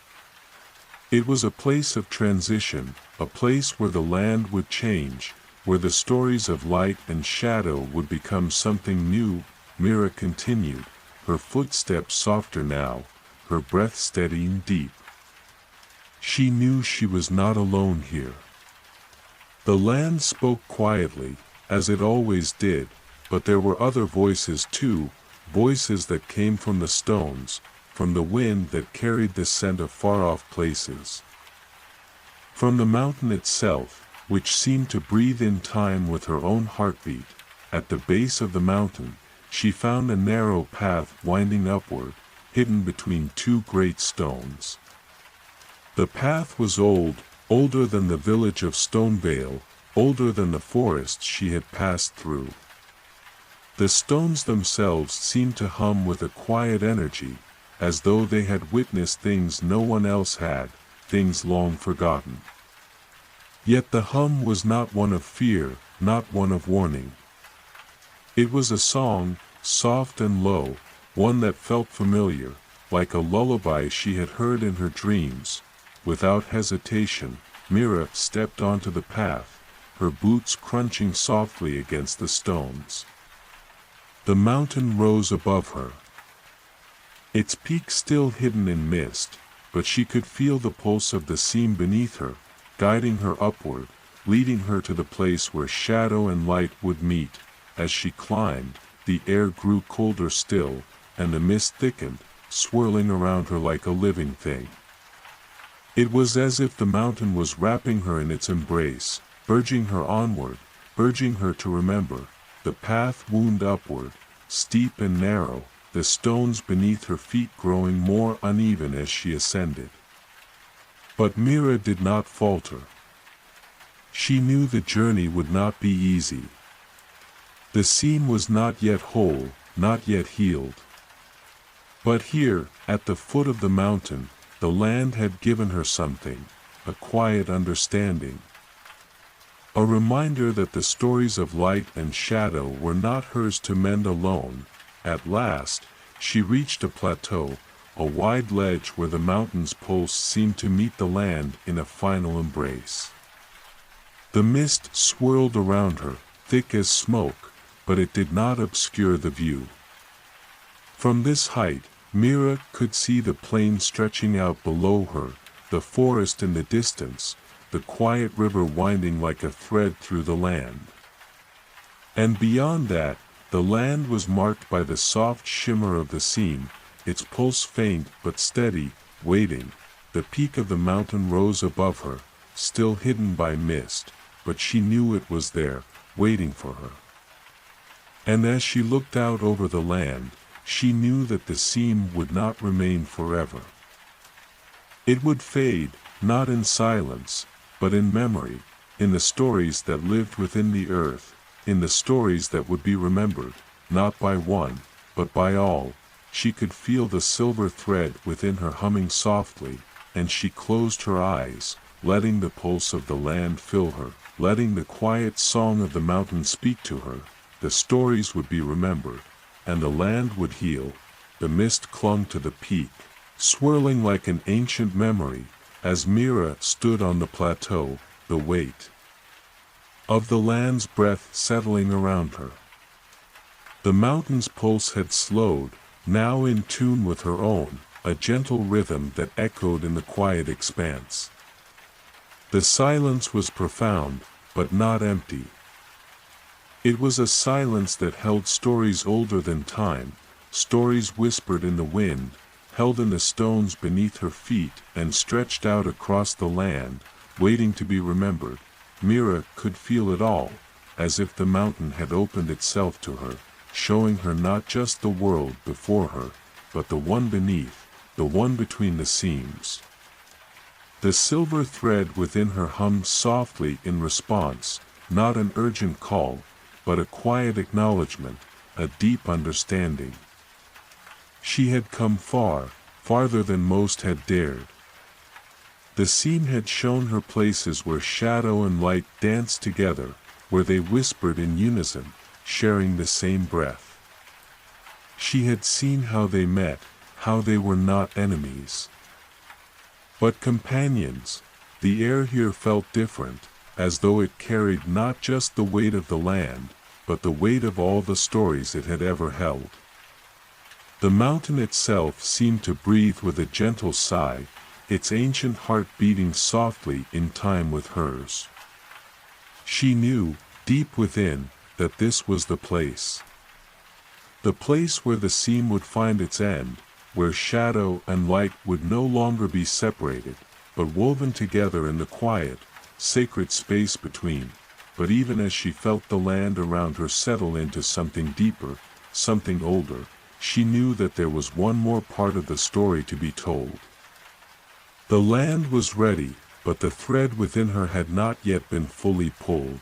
It was a place of transition, a place where the land would change, where the stories of light and shadow would become something new. Mira continued, her footsteps softer now, her breath steady and deep. She knew she was not alone here. The land spoke quietly, as it always did, but there were other voices too, voices that came from the stones, from the wind that carried the scent of far-off places. From the mountain itself, which seemed to breathe in time with her own heartbeat. At the base of the mountain, she found a narrow path winding upward, hidden between two great stones. The path was old, older than the village of Stonevale, older than the forest she had passed through. The stones themselves seemed to hum with a quiet energy, as though they had witnessed things no one else had, things long forgotten. Yet the hum was not one of fear, not one of warning. It was a song, soft and low, one that felt familiar, like a lullaby she had heard in her dreams. Without hesitation, Mira stepped onto the path, her boots crunching softly against the stones. The mountain rose above her, its peak still hidden in mist, but she could feel the pulse of the seam beneath her, guiding her upward, leading her to the place where shadow and light would meet. As she climbed, the air grew colder still, and the mist thickened, swirling around her like a living thing. It was as if the mountain was wrapping her in its embrace, urging her onward, urging her to remember. The path wound upward, steep and narrow, the stones beneath her feet growing more uneven as she ascended. But Mira did not falter. She knew the journey would not be easy. The seam was not yet whole, not yet healed. But here, at the foot of the mountain, the land had given her something, a quiet understanding. A reminder that the stories of light and shadow were not hers to mend alone. At last, she reached a plateau, a wide ledge where the mountain's pulse seemed to meet the land in a final embrace. The mist swirled around her, thick as smoke, but it did not obscure the view. From this height, Mira could see the plain stretching out below her, the forest in the distance, the quiet river winding like a thread through the land. And beyond that, the land was marked by the soft shimmer of the seam, its pulse faint but steady, waiting. The peak of the mountain rose above her, still hidden by mist, but she knew it was there, waiting for her. And as she looked out over the land, she knew that the seam would not remain forever. It would fade, not in silence, but in memory, in the stories that lived within the earth, in the stories that would be remembered, not by one, but by all. She could feel the silver thread within her humming softly, and she closed her eyes, letting the pulse of the land fill her, letting the quiet song of the mountain speak to her. The stories would be remembered, and the land would heal. The mist clung to the peak, swirling like an ancient memory, as Mira stood on the plateau, the weight of the land's breath settling around her. The mountain's pulse had slowed, now in tune with her own, a gentle rhythm that echoed in the quiet expanse. The silence was profound, but not empty. It was a silence that held stories older than time, stories whispered in the wind, held in the stones beneath her feet and stretched out across the land, waiting to be remembered. Mira could feel it all, as if the mountain had opened itself to her, showing her not just the world before her, but the one beneath, the one between the seams. The silver thread within her hummed softly in response, not an urgent call, but a quiet acknowledgement, a deep understanding. She had come far, farther than most had dared. The seam had shown her places where shadow and light danced together, where they whispered in unison, sharing the same breath. She had seen how they met, how they were not enemies, but companions. The air here felt different, as though it carried not just the weight of the land, but the weight of all the stories it had ever held. The mountain itself seemed to breathe with a gentle sigh, its ancient heart beating softly in time with hers. She knew, deep within, that this was the place. The place where the seam would find its end, where shadow and light would no longer be separated, but woven together in the quiet, sacred space between. But even as she felt the land around her settle into something deeper, something older, she knew that there was one more part of the story to be told. The land was ready, but the thread within her had not yet been fully pulled.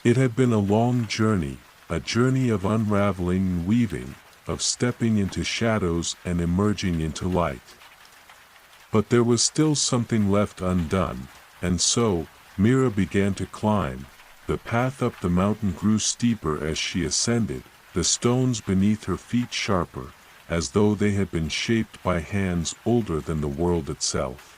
It had been a long journey, a journey of unraveling and weaving, of stepping into shadows and emerging into light. But there was still something left undone, and so, Mira began to climb. The path up the mountain grew steeper as she ascended, the stones beneath her feet sharper, as though they had been shaped by hands older than the world itself.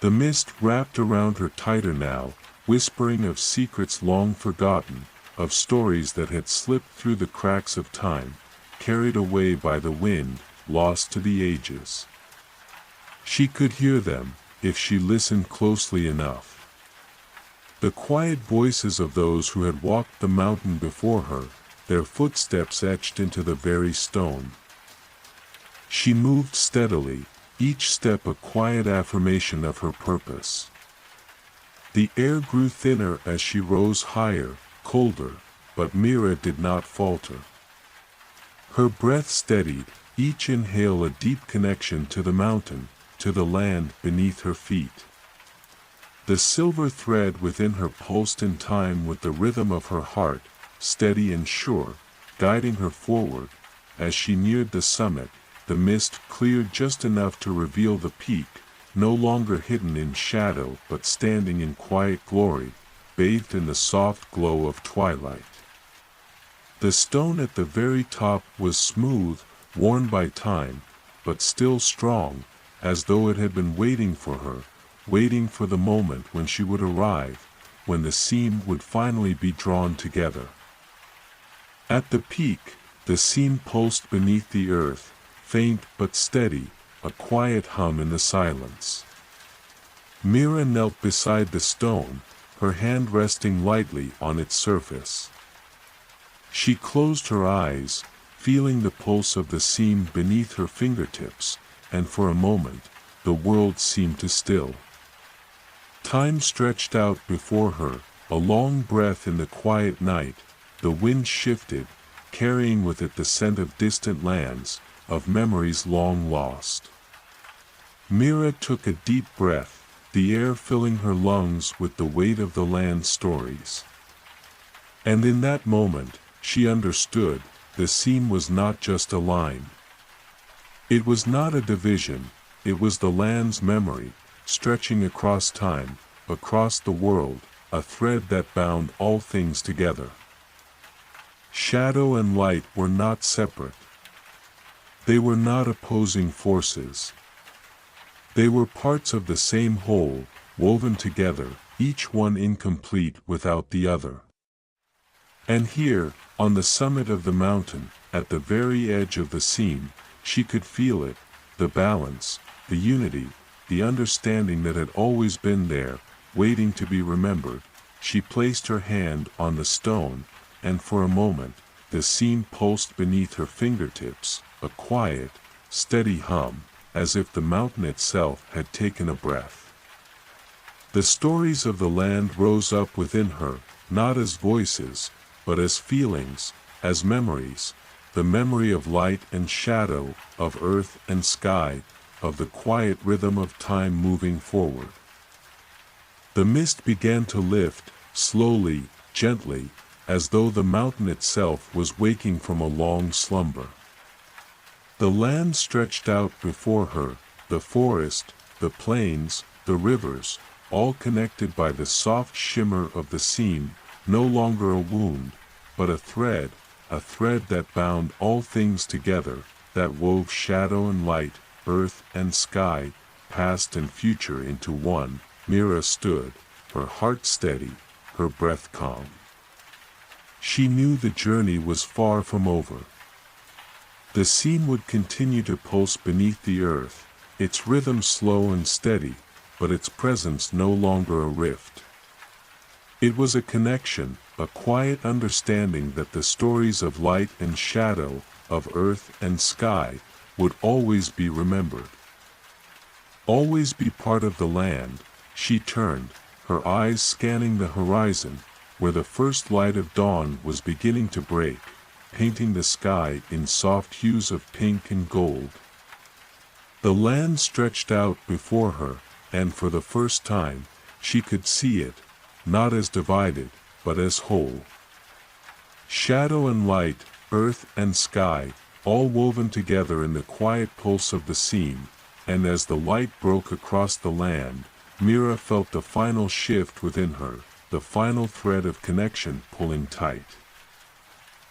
The mist wrapped around her tighter now, whispering of secrets long forgotten, of stories that had slipped through the cracks of time, carried away by the wind, lost to the ages. She could hear them, if she listened closely enough. The quiet voices of those who had walked the mountain before her, their footsteps etched into the very stone. She moved steadily, each step a quiet affirmation of her purpose. The air grew thinner as she rose higher, colder, but Mira did not falter. Her breath steadied, each inhale a deep connection to the mountain, to the land beneath her feet. The silver thread within her pulsed in time with the rhythm of her heart, steady and sure, guiding her forward. As she neared the summit, the mist cleared just enough to reveal the peak, no longer hidden in shadow but standing in quiet glory, bathed in the soft glow of twilight. The stone at the very top was smooth, worn by time, but still strong, as though it had been waiting for her, waiting for the moment when she would arrive, when the seam would finally be drawn together. At the peak, the seam pulsed beneath the earth, faint but steady, a quiet hum in the silence. Mira knelt beside the stone, her hand resting lightly on its surface. She closed her eyes, feeling the pulse of the seam beneath her fingertips, and for a moment, the world seemed to still. Time stretched out before her, a long breath in the quiet night. The wind shifted, carrying with it the scent of distant lands, of memories long lost. Mira took a deep breath, the air filling her lungs with the weight of the land's stories. And in that moment, she understood, the seam was not just a line. It was not a division, it was the land's memory, stretching across time, across the world, a thread that bound all things together. Shadow and light were not separate. They were not opposing forces. They were parts of the same whole, woven together, each one incomplete without the other. And here, on the summit of the mountain, at the very edge of the seam, she could feel it, the balance, the unity, the understanding that had always been there, waiting to be remembered. She placed her hand on the stone, and for a moment, the seam pulsed beneath her fingertips, a quiet, steady hum, as if the mountain itself had taken a breath. The stories of the land rose up within her, not as voices, but as feelings, as memories, the memory of light and shadow, of earth and sky, of the quiet rhythm of time moving forward. The mist began to lift, slowly, gently, as though the mountain itself was waking from a long slumber. The land stretched out before her, the forest, the plains, the rivers, all connected by the soft shimmer of the seam, no longer a wound, but a thread that bound all things together, that wove shadow and light, earth and sky, past and future into one. Mira stood, her heart steady, her breath calm. She knew the journey was far from over. The seam would continue to pulse beneath the earth, its rhythm slow and steady, but its presence no longer a rift. It was a connection, a quiet understanding that the stories of light and shadow, of earth and sky, would always be remembered. Always be part of the land. She turned, her eyes scanning the horizon, where the first light of dawn was beginning to break, painting the sky in soft hues of pink and gold. The land stretched out before her, and for the first time, she could see it, not as divided, but as whole. Shadow and light, earth and sky, all woven together in the quiet pulse of the scene, and as the light broke across the land, Mira felt the final shift within her, the final thread of connection pulling tight.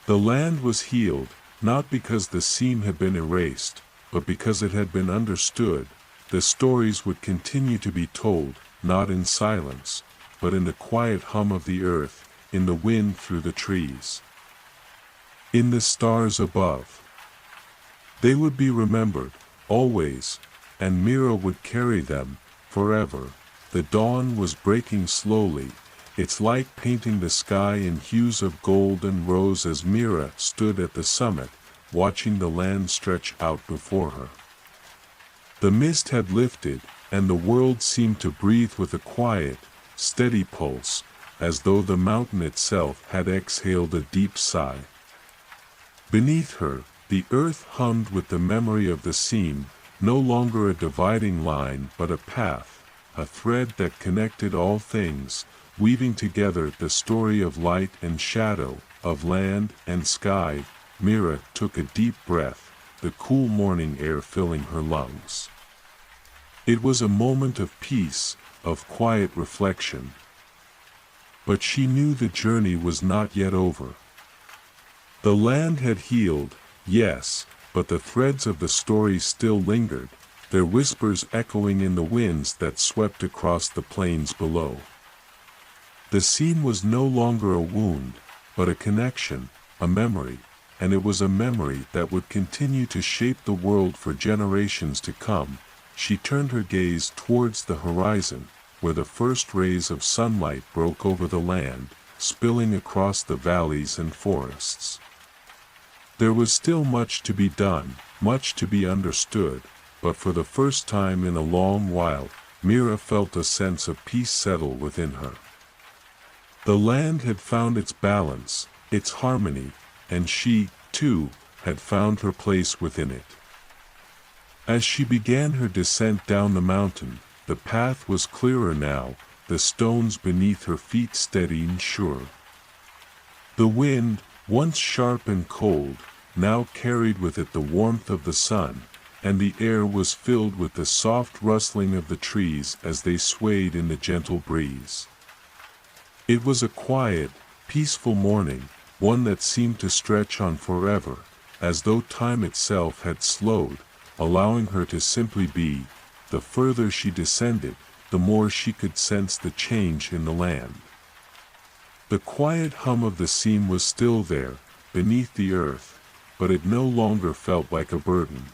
The land was healed, not because the scene had been erased, but because it had been understood. The stories would continue to be told, not in silence, but in the quiet hum of the earth, in the wind through the trees, in the stars above. They would be remembered, always, and Mira would carry them, forever. The dawn was breaking slowly, its light painting the sky in hues of gold and rose as Mira stood at the summit, watching the land stretch out before her. The mist had lifted, and the world seemed to breathe with a quiet, steady pulse, as though the mountain itself had exhaled a deep sigh. Beneath her, the earth hummed with the memory of the scene, no longer a dividing line but a path, a thread that connected all things, weaving together the story of light and shadow, of land and sky. Mira took a deep breath, the cool morning air filling her lungs. It was a moment of peace, of quiet reflection. But she knew the journey was not yet over. The land had healed, yes, but the threads of the story still lingered, their whispers echoing in the winds that swept across the plains below. The scene was no longer a wound, but a connection, a memory, and it was a memory that would continue to shape the world for generations to come. She turned her gaze towards the horizon, where the first rays of sunlight broke over the land, spilling across the valleys and forests. There was still much to be done, much to be understood, but for the first time in a long while, Mira felt a sense of peace settle within her. The land had found its balance, its harmony, and she, too, had found her place within it. As she began her descent down the mountain, the path was clearer now, the stones beneath her feet steady and sure. The wind, once sharp and cold, now carried with it the warmth of the sun, and the air was filled with the soft rustling of the trees as they swayed in the gentle breeze. It was a quiet, peaceful morning, one that seemed to stretch on forever, as though time itself had slowed, allowing her to simply be. The further she descended, the more she could sense the change in the land. The quiet hum of the scene was still there, beneath the earth, but it no longer felt like a burden.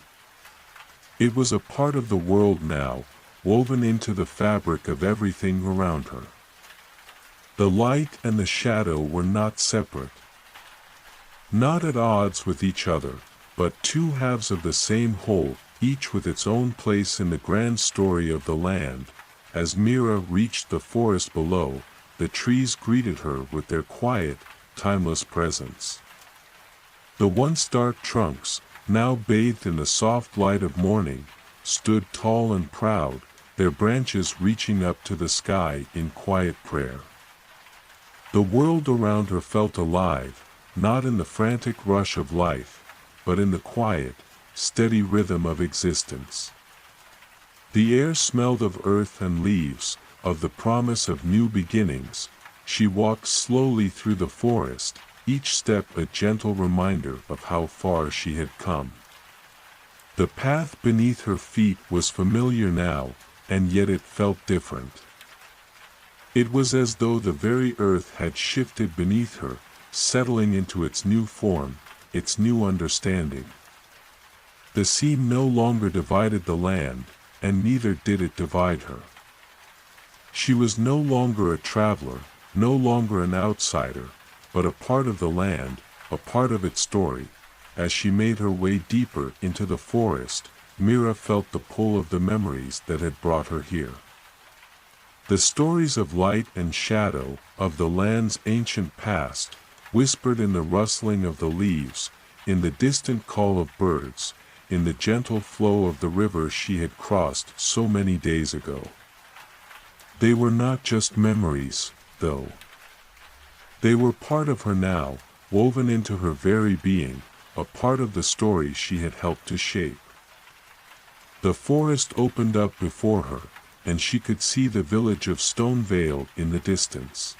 It was a part of the world now, woven into the fabric of everything around her. The light and the shadow were not separate, not at odds with each other, but two halves of the same whole, each with its own place in the grand story of the land. As Mira reached the forest below, the trees greeted her with their quiet, timeless presence. The once dark trunks, now bathed in the soft light of morning, stood tall and proud, their branches reaching up to the sky in quiet prayer. The world around her felt alive, not in the frantic rush of life, but in the quiet, steady rhythm of existence. The air smelled of earth and leaves, of the promise of new beginnings. She walked slowly through the forest, each step a gentle reminder of how far she had come. The path beneath her feet was familiar now, and yet it felt different. It was as though the very earth had shifted beneath her, settling into its new form, its new understanding. The sea no longer divided the land, and neither did it divide her. She was no longer a traveler, no longer an outsider, but a part of the land, a part of its story. As she made her way deeper into the forest, Mira felt the pull of the memories that had brought her here. The stories of light and shadow, of the land's ancient past, whispered in the rustling of the leaves, in the distant call of birds, in the gentle flow of the river she had crossed so many days ago. They were not just memories, though. They were part of her now, woven into her very being, a part of the story she had helped to shape. The forest opened up before her, and she could see the village of Stone Vale in the distance.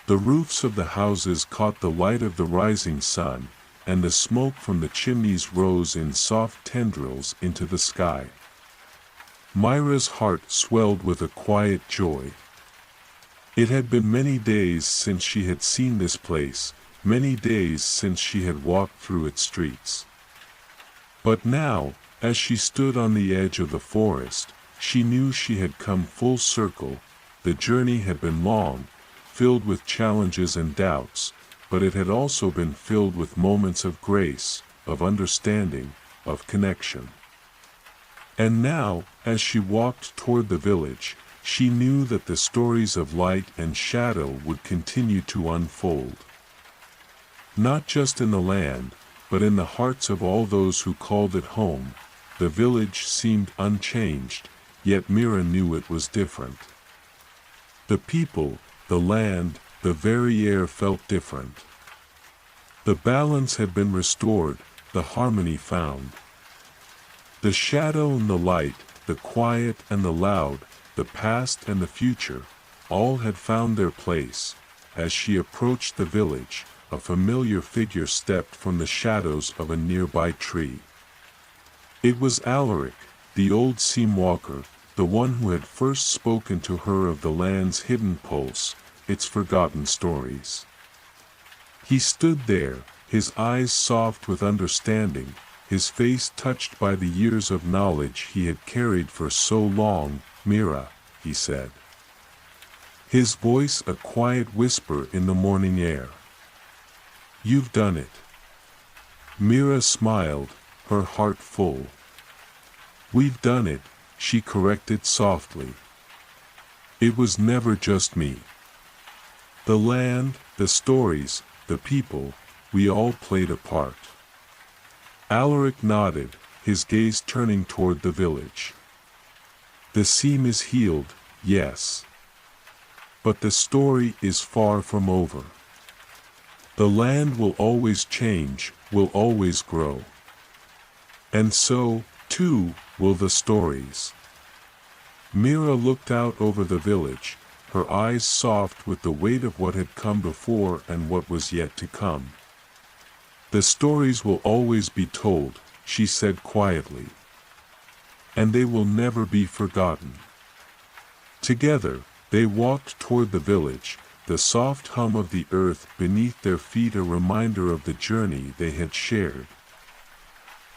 The roofs of the houses caught the light of the rising sun, and the smoke from the chimneys rose in soft tendrils into the sky. Myra's heart swelled with a quiet joy. It had been many days since she had seen this place, many days since she had walked through its streets. But now, as she stood on the edge of the forest, she knew she had come full circle. The journey had been long, filled with challenges and doubts, but it had also been filled with moments of grace, of understanding, of connection. And now, as she walked toward the village, she knew that the stories of light and shadow would continue to unfold. Not just in the land, but in the hearts of all those who called it home. The village seemed unchanged, yet Mira knew it was different. The people, the land, the very air felt different. The balance had been restored, the harmony found. The shadow and the light, the quiet and the loud, the past and the future, all had found their place. As she approached the village, a familiar figure stepped from the shadows of a nearby tree. It was Alaric, the old seam walker, the one who had first spoken to her of the land's hidden pulse, its forgotten stories. He stood there, his eyes soft with understanding, his face touched by the years of knowledge he had carried for so long. "Mira," he said. His voice a quiet whisper in the morning air. "You've done it." Mira smiled, her heart full. "We've done it," she corrected softly. "It was never just me. The land, the stories, the people, we all played a part." Alaric nodded, his gaze turning toward the village. "The seam is healed, yes. But the story is far from over. The land will always change, will always grow. And so, too, will the stories." Mira looked out over the village, her eyes soft with the weight of what had come before and what was yet to come. "The stories will always be told," she said quietly. "And they will never be forgotten." Together, they walked toward the village, the soft hum of the earth beneath their feet a reminder of the journey they had shared.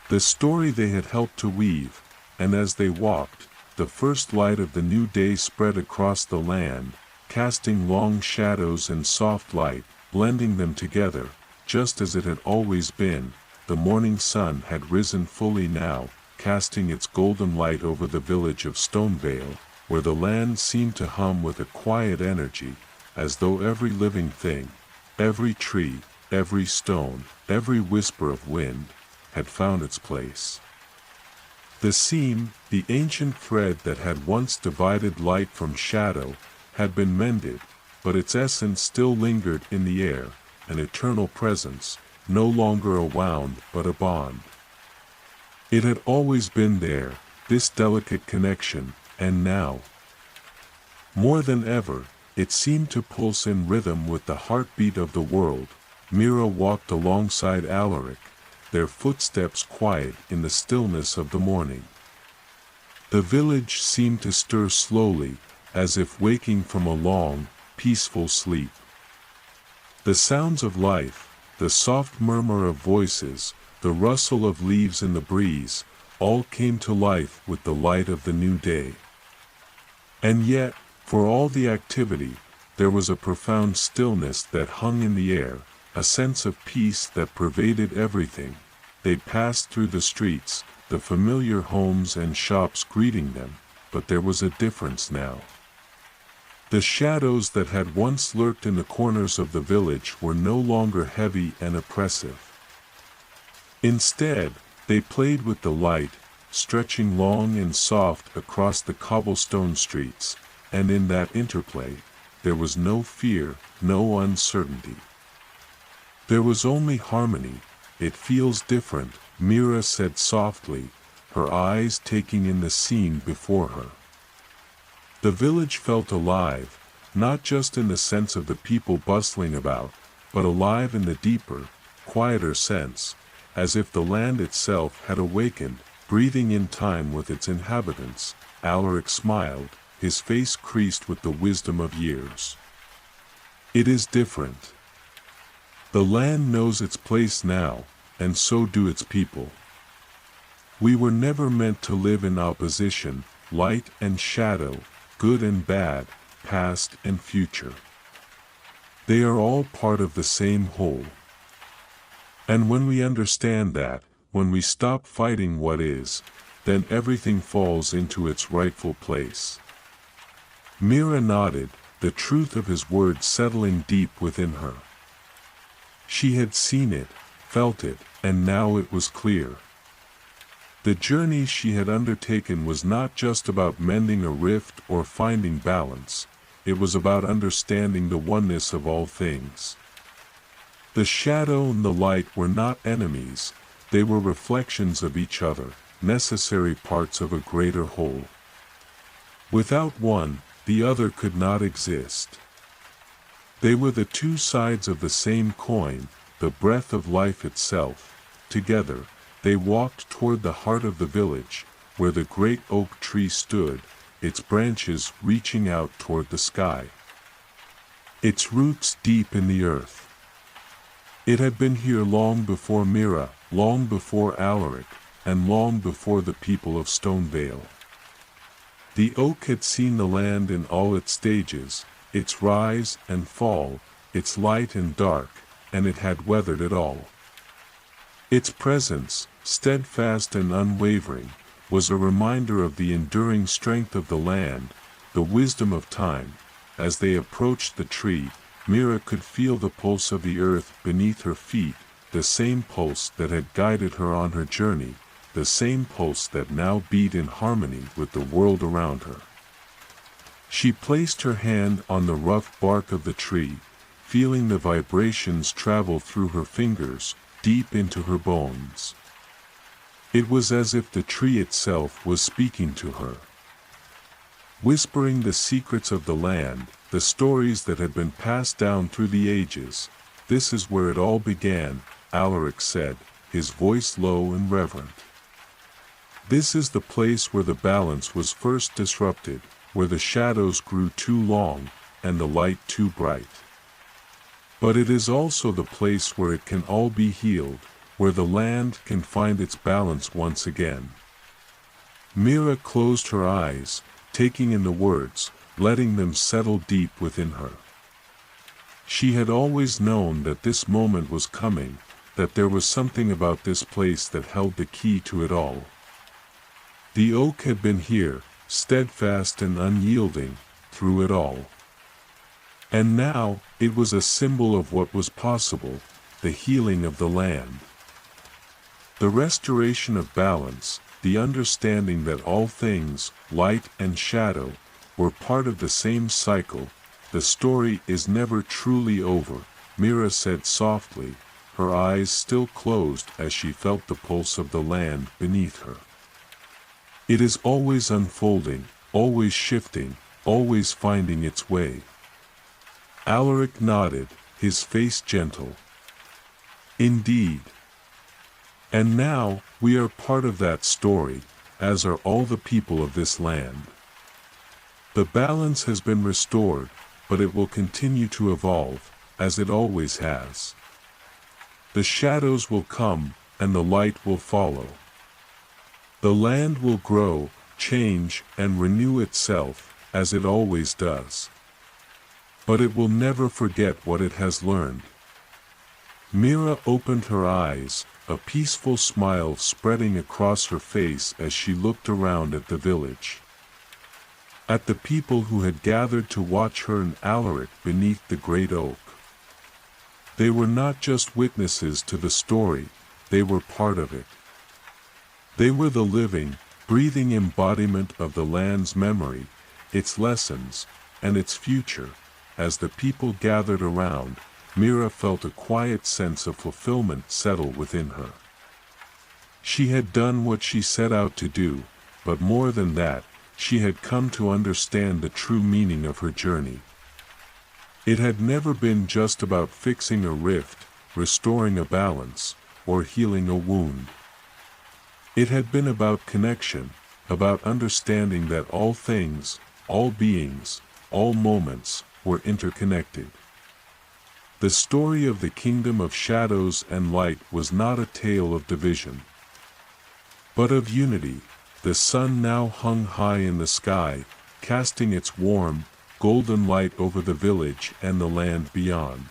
The story they had helped to weave, and as they walked, the first light of the new day spread across the land, casting long shadows and soft light, blending them together, just as it had always been. The morning sun had risen fully now, casting its golden light over the village of Stonevale, where the land seemed to hum with a quiet energy, as though every living thing, every tree, every stone, every whisper of wind, had found its place. The seam, the ancient thread that had once divided light from shadow, had been mended, but its essence still lingered in the air, an eternal presence, no longer a wound but a bond. It had always been there, this delicate connection, and now, more than ever, it seemed to pulse in rhythm with the heartbeat of the world. Mira walked alongside Alaric, their footsteps quiet in the stillness of the morning. The village seemed to stir slowly, as if waking from a long, peaceful sleep. The sounds of life, the soft murmur of voices, the rustle of leaves in the breeze, all came to life with the light of the new day. And yet, for all the activity, there was a profound stillness that hung in the air, a sense of peace that pervaded everything. They passed through the streets, the familiar homes and shops greeting them, but there was a difference now. The shadows that had once lurked in the corners of the village were no longer heavy and oppressive. Instead, they played with the light, stretching long and soft across the cobblestone streets, and in that interplay, there was no fear, no uncertainty. There was only harmony. It feels different, Mira said softly, her eyes taking in the scene before her. The village felt alive, not just in the sense of the people bustling about, but alive in the deeper, quieter sense, as if the land itself had awakened, breathing in time with its inhabitants. Alaric smiled, his face creased with the wisdom of years. It is different. The land knows its place now, and so do its people. We were never meant to live in opposition, light and shadow, good and bad, past and future. They are all part of the same whole. And when we understand that, when we stop fighting what is, then everything falls into its rightful place. Mira nodded, the truth of his words settling deep within her. She had seen it, felt it, and now it was clear. The journey she had undertaken was not just about mending a rift or finding balance, it was about understanding the oneness of all things. The shadow and the light were not enemies, they were reflections of each other, necessary parts of a greater whole. Without one, the other could not exist. They were the two sides of the same coin, the breath of life itself. Together, they walked toward the heart of the village, where the great oak tree stood, its branches reaching out toward the sky. Its roots deep in the earth. It had been here long before Mira, long before Alaric, and long before the people of Stonevale. The oak had seen the land in all its stages, its rise and fall, its light and dark, and it had weathered it all. Its presence, steadfast and unwavering, was a reminder of the enduring strength of the land, the wisdom of time. As they approached the tree, Mira could feel the pulse of the earth beneath her feet, the same pulse that had guided her on her journey, the same pulse that now beat in harmony with the world around her. She placed her hand on the rough bark of the tree, feeling the vibrations travel through her fingers, deep into her bones. It was as if the tree itself was speaking to her, whispering the secrets of the land, the stories that had been passed down through the ages. "This is where it all began," Alaric said, his voice low and reverent. "This is the place where the balance was first disrupted, where the shadows grew too long, and the light too bright. But it is also the place where it can all be healed, where the land can find its balance once again." Mira closed her eyes, taking in the words, letting them settle deep within her. She had always known that this moment was coming, that there was something about this place that held the key to it all. The oak had been here, steadfast and unyielding, through it all. And now, it was a symbol of what was possible, the healing of the land. The restoration of balance, the understanding that all things, light and shadow, were part of the same cycle. "The story is never truly over," Mira said softly, her eyes still closed as she felt the pulse of the land beneath her. "It is always unfolding, always shifting, always finding its way." Alaric nodded, his face gentle. "Indeed. And now, we are part of that story, as are all the people of this land. The balance has been restored, but it will continue to evolve, as it always has. The shadows will come, and the light will follow. The land will grow, change, and renew itself, as it always does. But it will never forget what it has learned." Mira opened her eyes, a peaceful smile spreading across her face as she looked around at the village. At the people who had gathered to watch her and Alaric beneath the great oak. They were not just witnesses to the story, they were part of it. They were the living, breathing embodiment of the land's memory, its lessons, and its future. As the people gathered around, Mira felt a quiet sense of fulfillment settle within her. She had done what she set out to do, but more than that, she had come to understand the true meaning of her journey. It had never been just about fixing a rift, restoring a balance, or healing a wound. It had been about connection, about understanding that all things, all beings, all moments, were interconnected. The story of the kingdom of shadows and light was not a tale of division, but of unity. The sun now hung high in the sky, casting its warm, golden light over the village and the land beyond.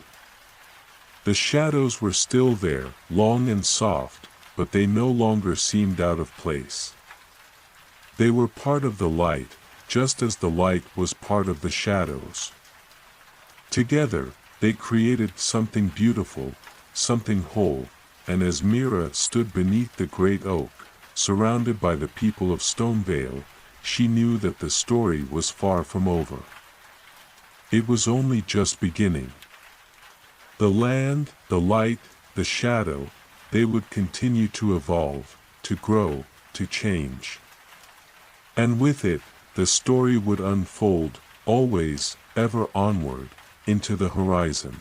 The shadows were still there, long and soft, but they no longer seemed out of place. They were part of the light, just as the light was part of the shadows. Together, they created something beautiful, something whole, and as Mira stood beneath the great oak, surrounded by the people of Stonevale, she knew that the story was far from over. It was only just beginning. The land, the light, the shadow, they would continue to evolve, to grow, to change. And with it, the story would unfold, always, ever onward, into the horizon.